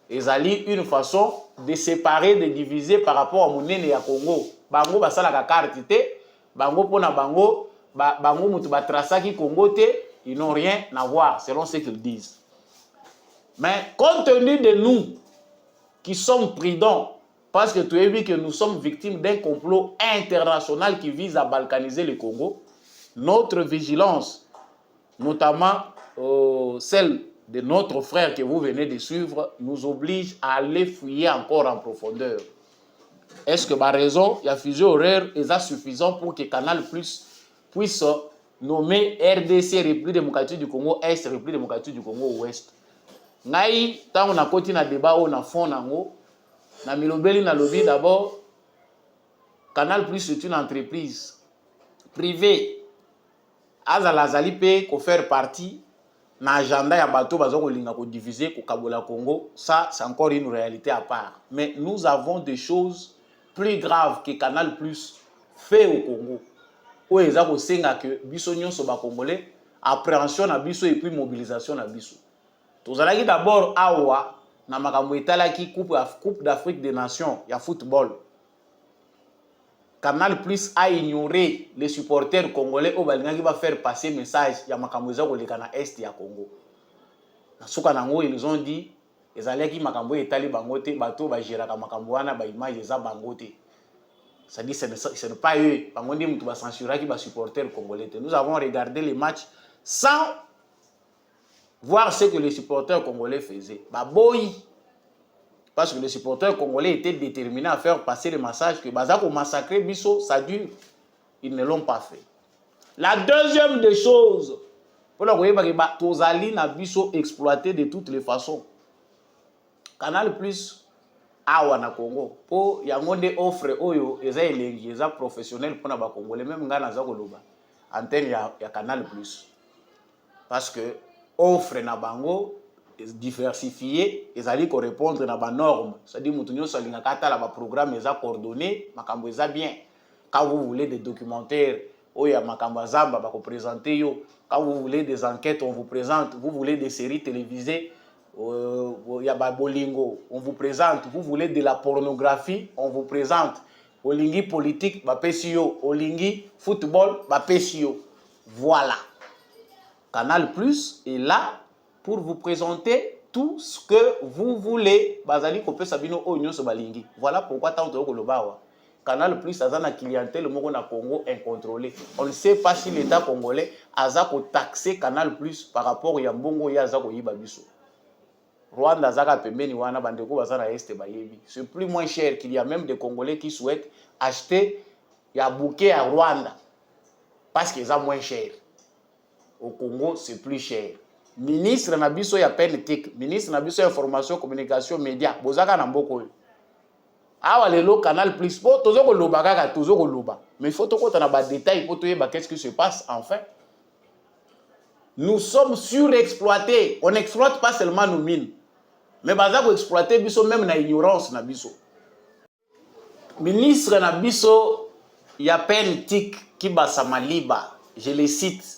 ezali une façon de séparer, de diviser par rapport à monene ya Congo. Bango basala ka carte te, bango pona bango, bango mutu ba trasaki Congo te, ils n'ont rien à voir selon ce qu'ils disent. Mais compte tenu de nous qui sommes prudents parce que tu as vu que nous sommes victimes d'un complot international qui vise à balkaniser le Congo. Notre vigilance, notamment celle de notre frère que vous venez de suivre, nous oblige à aller fouiller encore en profondeur. Est-ce que ma raison, il y a fuseau horaire, est suffisant pour que Canal Plus puisse nommer RDC, République démocratique du Congo Est, République démocratique du Congo Ouest? Ngai, tant on a continué à débat, on a fond nango, na milobeli na lobby d'abord, Canal Plus c'est une entreprise privée. Azali pe ko faire partie na agenda ya bato bazo ko linga ko diviser ko kabola Congo, ça c'est encore une réalité à part. Mais nous avons des choses plus graves que Canal Plus fait au Congo. Où eza ko senga que biso nyonso ba congolais appréhension na biso et puis mobilisation na biso. Tozalaki d'abord awa na makambo etalaki coupe d'Afrique des Nations ya football. Canal Plus a ignoré les supporters congolais au Balinga va faire passer message ya makambo eza koleka na est ya Congo. Na suka nango ils ont dit ezalaki makambo etali bango te bato ba geraka makambo wana ba image eza bango te. Ça dit ce n'est pas eux, bango ndi mutu ba censuraki ba supporters congolais. Nous avons regardé les matchs sans voir ce que les supporters congolais faisaient. Ba boy parce que les supporters congolais étaient déterminés à faire passer le message que Bazako massacrer Bisso, ça dure. Ils ne l'ont pas fait. La deuxième des choses, pour la voyez que Tozali na Bisso exploité de toutes les façons. Canal Plus awa na Congo. Pour yangonde offre oyo eza elengi eza professionnel pour na ba Congolais même ngana za koloba antenne ya Canal Plus. Parce que offre na bango diversifié, ils allaient répondre à la norme. C'est-à-dire que nous avons un programme coordonné, bien. Quand vous voulez des documentaires, présenter. Quand vous voulez des enquêtes, on vous présente. Vous voulez des séries télévisées, il y a Bolingo, on vous présente. Vous voulez de la pornographie, on vous présente. Olingi politique, Bapesio. Olingi football, Bapesio. Voilà. Canal Plus est là pour vous présenter tout ce que vous voulez. Bazali Kopé Sabino Onyo Sobalingi. Voilà pourquoi tant de Kolobawa. Canal Plus a une clientèle au Congo incontrôlée. On ne sait pas si l'État congolais a taxé Canal Plus par rapport à Yambongo Yazako Yibabiso. Rwanda Zaka Pembeni Wana Bandeko Bazana Este Bayebi. C'est plus moins cher qu'il y a même des Congolais qui souhaitent acheter un bouquet à Rwanda parce qu'ils ont moins cher. Au Congo, c'est plus cher. Ministre Nabiso ya politique, ministre Nabiso information, communication, médias, Bozaka Namboko. Awa lelo Canal Plus, tozo ko loba kaka tozo ko loba. Mais il faut que tu aies des détails pour te dire qu'est-ce qui se passe enfin. Nous sommes surexploités. On n'exploite pas seulement nos mines. Mais baza ko exploiter biso même na ignorance na biso. Ministre Nabiso ya politique qui basa maliba, je le cite.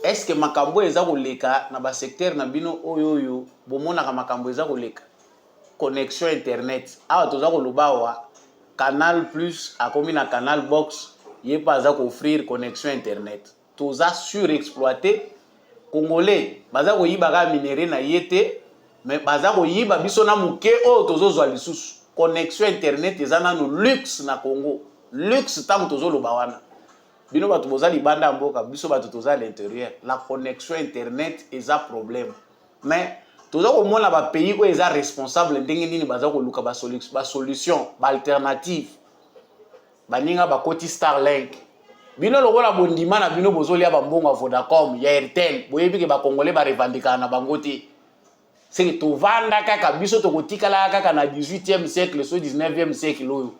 Est-ce que makambo eza koleka na ba secteur na bino oyoyo bomona ka makambo eza koleka connexion internet awa toza koloba wa Canal Plus akomi na Canal Box ye pa za ko offrir connexion internet toza surexploité congolais baza ko yiba ka minéré na yete mais baza ko yiba biso na muke o tozo zwa lisusu connexion internet eza na no luxe na Congo luxe tango tozo loba wana. Bino batu boza libanda mboka biso batu toza à l'intérieur la connexion internet est un problème mais toza ko mona ba pays où est responsable ndenge nini baza ko luka ba solution ba alternative baninga ba koti Starlink bino lokola bondima na bino bozolia ba mbongo a Vodacom ya Airtel boyebi ke ba congolais ba revendika na bango te c'est que to vanda kaka biso to kotikala kaka na 18e siècle so 19e siècle oyo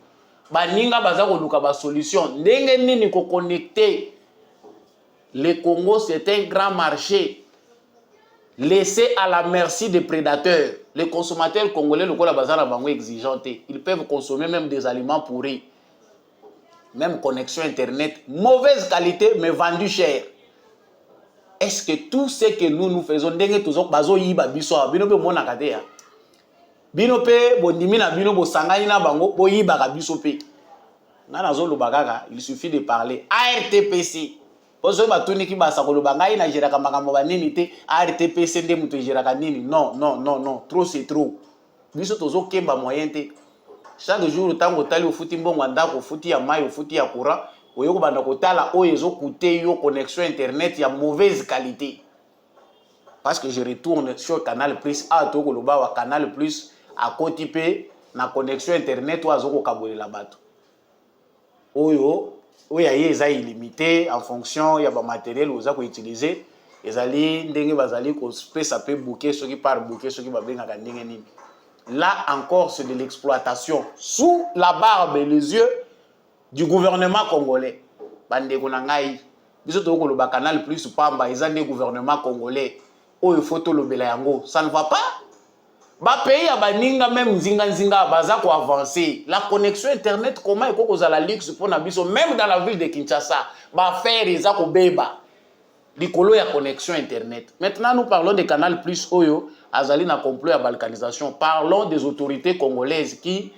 baninga baza ko luka ba solution ndenge nini ko connecter le Congo c'est un grand marché laissé à la merci des prédateurs. Les consommateurs congolais le kola baza na bango exigeanté, ils peuvent consommer même des aliments pourris. Même connexion internet mauvaise qualité mais vendu cher. Est-ce que tout ce que nous faisons ndenge tozo bazo yiba biso bino pe mona katea bino pe bondimi na bino bo sangani na bango bo yiba ka biso pe na nazo lobakaka il suffit de parler ARTPC poso ba tuni ki basa ko lobanga ina jera ka makambo banini te ARTPC nde muto jera ka nini non trop c'est trop biso tozo kemba moyen te chaque jour tango tali ofuti mbongo ndako ofuti ya mai ofuti ya courant oyoko banda kotala oyezo coûter yo connexion internet ya mauvaise qualité. Parce que je retourne sur Canal Plus à Tokoloba wa Canal Plus à Kotipe na connexion internet ou à Zoko Kabole la bato. Oyo oya eza illimité en fonction ya ba matériel oza ko utiliser ezali ndenge bazali ko ça peut booker ceux qui par booker ceux qui ba benga ka ndenge nini. Là encore c'est de l'exploitation sous la barbe et les yeux du gouvernement congolais. Bande ko na ngai biso Tokoloba Canal Plus pamba ezali gouvernement congolais. Oh, il faut tout le yango. Ça ne va pas. Ba pays à baninga même nzinga baza ko avancer. La connexion internet comment est ko la luxe pour na biso même dans la ville de Kinshasa. Ba faire eza ko beba. Likolo ya connexion internet. Maintenant nous parlons de Canal Plus Oyo azali na complot ya balkanisation. Parlons des autorités congolaises qui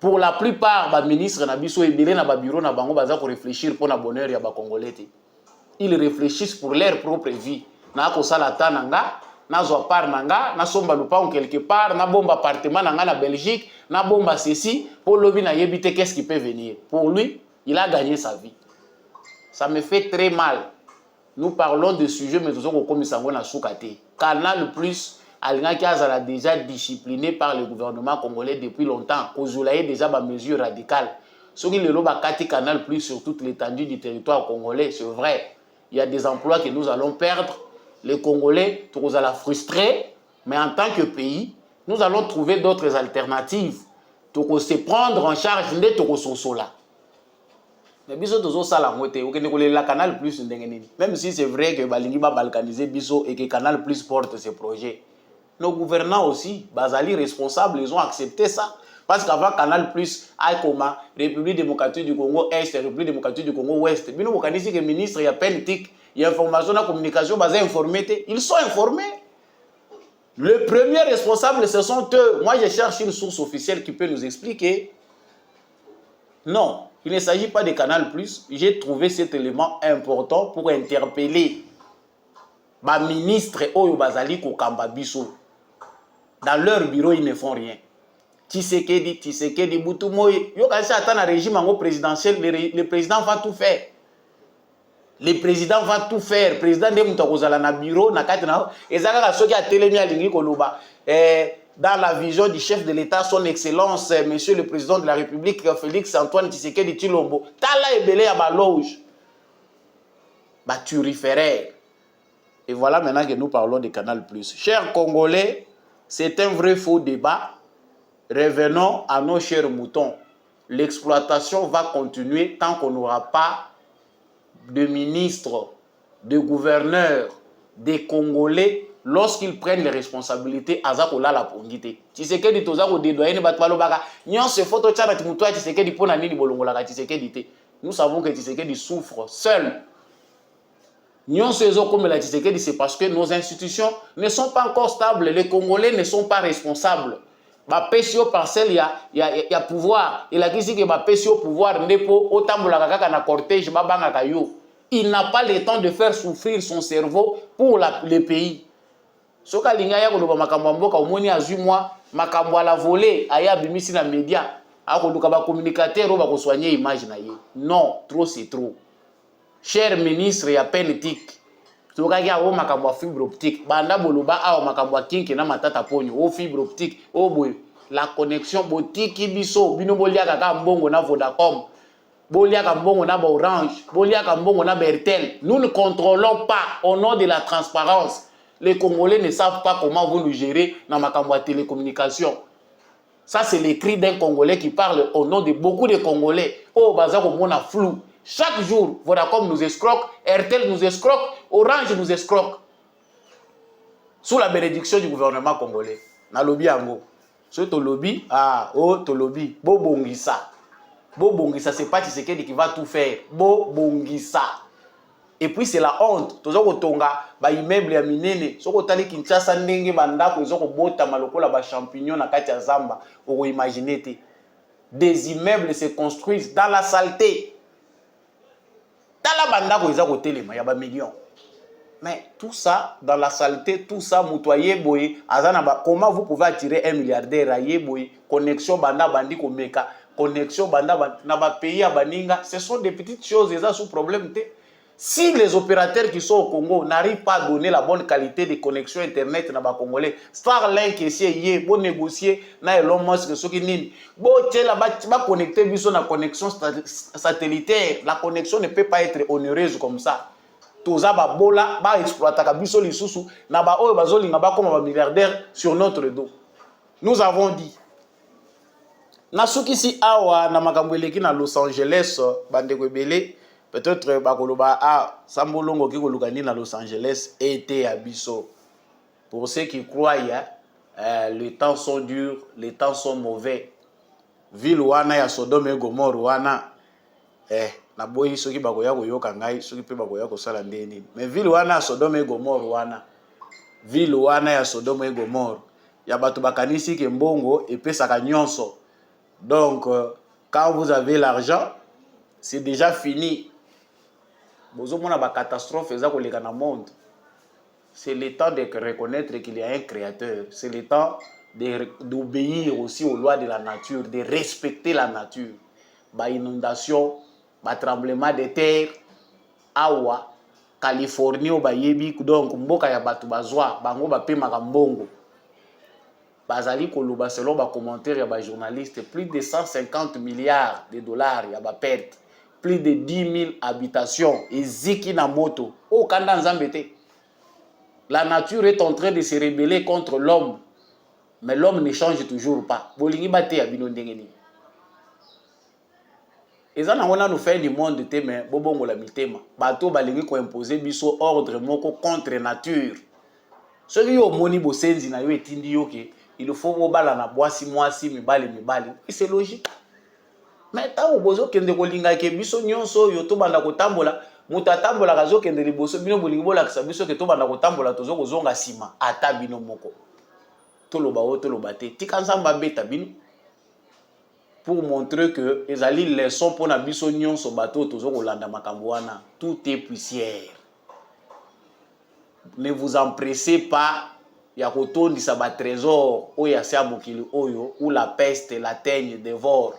pour la plupart ba ministre na biso ebele na ba bureau na bango baza ko réfléchir pour na bonheur ya ba congolais. Ils réfléchissent pour leur propre vie. Na ko sala tananga na zo par nanga na somba lupa quelque part na bomba appartement nanga na Belgique na bomba ceci pour lobi na yebite qu'est-ce qui peut venir pour lui il a gagné sa vie. Ça me fait très mal. Nous parlons de sujets mais toujours comme sango na soukate. Canal Plus alinga ki azala déjà discipliné par le gouvernement congolais depuis longtemps kozulaye déjà ba mesures radicales. Soki lelo ba kati Canal Plus sur toute l'étendue du territoire congolais, c'est vrai. Il y a des emplois que nous allons perdre. Les Congolais, nous allons frustrer, mais en tant que pays, nous allons trouver d'autres alternatives. Nous se prendre en charge de tout là. Mais biso tozo sala ngote, la Canal Plus même si c'est vrai que balingi ba balkaniser biso et que Canal Plus porte ces projets. Nos gouvernants aussi, bazali responsables, ils ont accepté ça. Parce qu'avant Canal Plus, Aïkoma, République démocratique du Congo Est, République démocratique du Congo Ouest, bino bokanisi que ministre, il y a politique, il y a information, la communication, basée informée, ils sont informés. Le premier responsable, ce sont eux. Moi, je cherche une source officielle qui peut nous expliquer. Non, il ne s'agit pas de Canal+. J'ai trouvé cet élément important pour interpeller ma ministre Oyo Bazali Kokamba Biso. Dans leur bureau, ils ne font rien. Tshisekedi, Boutumoye. Yo quand ça attend un régime présidentiel, le président va tout faire. Le président va tout faire. Le président de Moutakozala na bureau, na katena. Et ça a ceux qui a télémi à l'Ingri Koloba. Dans la vision du chef de l'État, son Excellence, Monsieur le Président de la République, Félix Antoine Tshisekedi Tshilombo. Tala ebele à ba loge. Bah tu référais. Et voilà maintenant que nous parlons de Canal+. Chers Congolais, c'est un vrai faux débat. Revenons à nos chers moutons. L'exploitation va continuer tant qu'on n'aura pas de ministres, de gouverneurs, des Congolais, lorsqu'ils prennent les responsabilités, azakola la pongité. Tshisekedi tozako dédoyer batwalo baka. Nyon se photo tchana timutwa Tshisekedi pona nini bolongola ka Tshisekedi te. Nous savons que Tshisekedi souffre seul. Nyon se zo comme la Tshisekedi, c'est parce que nos institutions ne sont pas encore stables. Les Congolais ne sont pas responsables. Ba pesio parcelle ya pouvoir. Il a dit que ba pesio pouvoir nepo otambola kaka na cortège babanga kayo. Il n'a pas le temps de faire souffrir son cerveau pour le pays. Soka linga ya koloba makambo mboka omoni azui moi makambo la volée aya bimisi na média akoluka ba communicateur ba ko soigner image na ye. Non, trop c'est trop. Cher ministre ya penetique. Soka ya o makambo fibre optique banda boloba a o makambo kinki na matata ponyo o fibre optique o boy la connexion botiki biso bino bolia kaka mbongo na Vodacom. Bolia Kambongo na Orange, Bolia Kambongo na Bertel. Nous ne contrôlons pas au nom de la transparence. Les Congolais ne savent pas comment vous nous gérer dans ma campagne de télécommunication. Ça, c'est les cris d'un Congolais qui parle au nom de beaucoup de Congolais. Oh, bazar au monde a flou. Chaque jour, Vodacom nous escroque, RTL nous escroque, Orange nous escroque. Sous la bénédiction du gouvernement congolais. Na lobby ango. Ce to lobby, to lobby. Bo bongisa. Bo bongisa, c'est pas Tshisekedi qui va tout faire. Bo bongisa. Et puis c'est la honte. Tozoko tonga ba immeuble ya minene. Soko tali Kinshasa ndenge bandako ezoko bota malokola ba champignon na kati ya zamba. Oko imaginer te. Des immeubles se construisent dans la saleté. Tala bandako ezoko telema ya ba millions. Mais tout ça dans la saleté, tout ça mutoyer boy, azana ba comment vous pouvez attirer un milliardaire à boy, connexion banda bandi ko meka. Connexion banda na ba pays à baninga, ce sont des petites choses et ça sous problème. Si les opérateurs qui sont au Congo n'arrivent pas à donner la bonne qualité de connexion internet na ba congolais, Starlink essayer bon négocier na Elon Musk ce qui nini. Bon tela ba connecter biso na connexion satellitaire, la connexion ne peut pas être onéreuse comme ça. Toza ba bola ba exploiter ka biso lisusu na ba oyo bazolinga ba comme ba milliardaire sur notre dos. Nous avons dit Nasuki si awa na makambo eleki na Los Angeles bandeko ebele peut-être bakoloba sambolongo ki kolukani na Los Angeles était à biso. Pour ceux qui croient les temps sont durs, les temps sont mauvais. Ville wana ya Sodome et Gomorrhe wana na boyi soki bakoya koyoka ngai soki pe bakoya kosala ndeni. Mais ville wana ya Sodome et Gomorrhe wana. Ville wana ya Sodome et Gomorrhe ya bato bakanisi ke mbongo epesaka nyonso. Donc, quand vous avez l'argent, c'est déjà fini. Vous avez une catastrophe dans le monde. C'est le temps de reconnaître qu'il y a un créateur. C'est le temps d'obéir aussi aux lois de la nature, de respecter la nature. Bah, inondation, bah, tremblement de terre, awa, Californie, bah, yebi, donc, mboka ya batu bazwa, bango ba pema kambongo. Bazali Koloba, selon les commentaires des journalistes, plus de 150 milliards de dollars, il y a des pertes. Plus de 10 000 habitations. Et Ziki Namoto. Oh, Kanda Nzambete. La nature est en train de se rebeller contre l'homme. Mais l'homme ne change toujours pas. Bolingi Bate Abino Ndengeni. Et ça, on a fait du monde de mais Bobongo la mitema. Bato Balingi ko imposer biso ordre moko contre nature. Ceux qui ont moni bosenzi na yo etindi yoke. Il faut obala na boisi moisi mibali. Et c'est logique. Mais tant que vous avez kolinga ke biso nyonso yo to banda ko tambola, muta tambola kazo kende liboso bino bolingo la kisa biso ke to banda ko tambola tozo kozonga sima ata bino moko. toloba o toloba te tika nzamba beta bino pour montrer que ezali leçon pour na biso nyonso bato tozo kolanda makambo wana. Tout est poussière. Ne vous empressez pas ya kotondisa ba trésor oyo ya sia mokili oyo où la peste la teigne dévore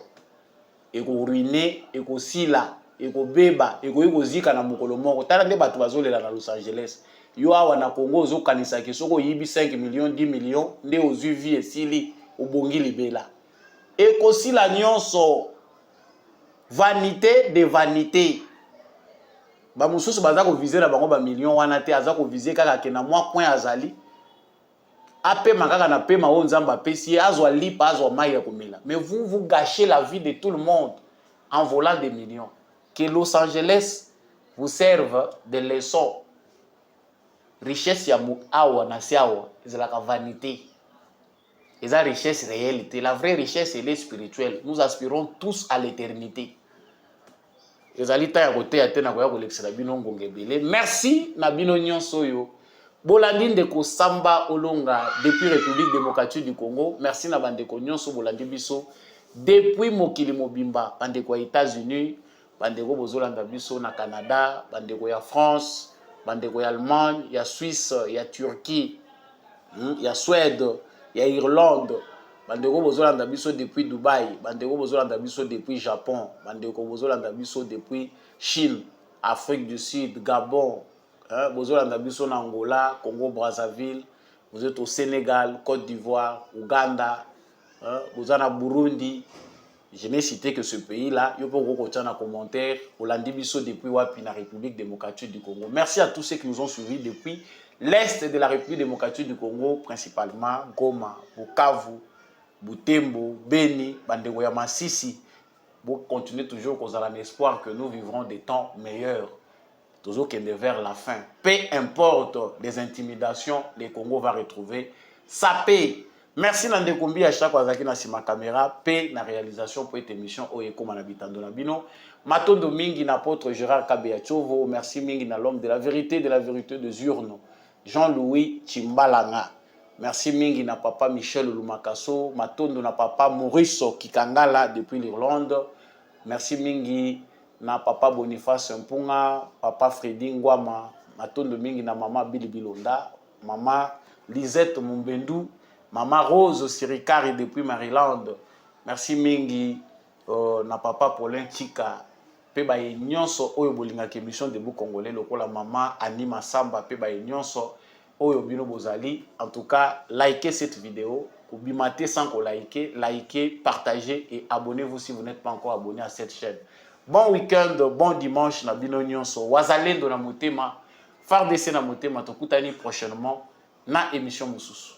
et ko ruiner et ko sila et ko beba et ko zika na mokolo moko tala nde bato bazolela na Los Angeles yo awa na Congo zo kanisa ke soko yibi 5 millions 10 millions nde ozu vie esili obongi libela et ko sila nyonso vanité de vanité. Ba mususu baza ko viser na bango ba millions wana te aza ko viser kaka ke na mwa point azali apema kaka na pema o nzamba pesi azwa lipa azwa mai ya komela. Mais vous gâchez la vie de tout le monde en volant des millions. Que Los Angeles vous serve de leçon. Richesse ya awa na siawa ezalaka vanité. Eza richesse réalité. La vraie richesse elle est spirituelle. Nous aspirons tous à l'éternité. Ezalita ya kote ya tena ko ya kolexela bino ngongebele. Merci na bino nyonso yo. Bolandi ndeko Samba Olonga depuis République démocratique du Congo. Merci na bandeko nyonso bolandi biso depuis mokili mobimba bandeko ya États-Unis, bandeko bozolanda biso na Canada, bandeko ya France, bandeko ya Allemagne, ya Suisse, ya Turquie, ya Suède, ya Irlande. Bandeko bozolanda biso depuis Dubaï, bandeko bozolanda biso depuis Japon, bandeko bozolanda biso depuis Chine, Afrique du Sud, Gabon, bozolanda biso na Angola, Congo Brazzaville, vous êtes au Sénégal, Côte d'Ivoire, Ouganda, vous êtes au Burundi. Je n'ai cité que ce pays-là. Yo peux reconnaître un commentaire. Olandi biso depuis Wapi, la République démocratique du Congo. Merci à tous ceux qui nous ont suivis depuis l'est de la République démocratique du Congo, principalement Goma, Bukavu, Butembo, Beni, Bandego ya Masisi. Vous continuez toujours qu'on a l'espoir que nous vivrons des temps meilleurs. Toujours qu'il est vers la fin. Peu importe les intimidations, le Congo va retrouver sa paix. Merci Nandekombi à chaque fois que vous ma caméra, paix na réalisation pour cette émission Oyeko Manabitando Nabino. Matondo Mingi n'apôtre Gérard Kabeachovo. Merci Mingi na l'homme de la vérité de Zurno. Jean-Louis Chimbalanga. Merci Mingi na papa Michel Lumakaso. Matondo na papa Maurice Kikangala depuis l'Irlande. Merci Mingi na papa Boniface Mpunga, papa Freddy Ngwama. Matondo Mingi na mama Billy Bilonda, mama Lisette Mumbendu, mama Rose Sirikari depuis Maryland. Merci Mingi na papa Paulin Chika. Pe ba nyonso oyo bolinga émission de bu congolais lokola mama Anima Samba pe ba nyonso oyo bino bozali. En tout cas, likez cette vidéo, kubimate sans ko liker, partagez et abonnez-vous si vous n'êtes pas encore abonné à cette chaîne. Bon week-end, bon dimanche na bino nyonso. Wazalendo na motema, FARDC na motema, tokutani prochainement na émission mususu.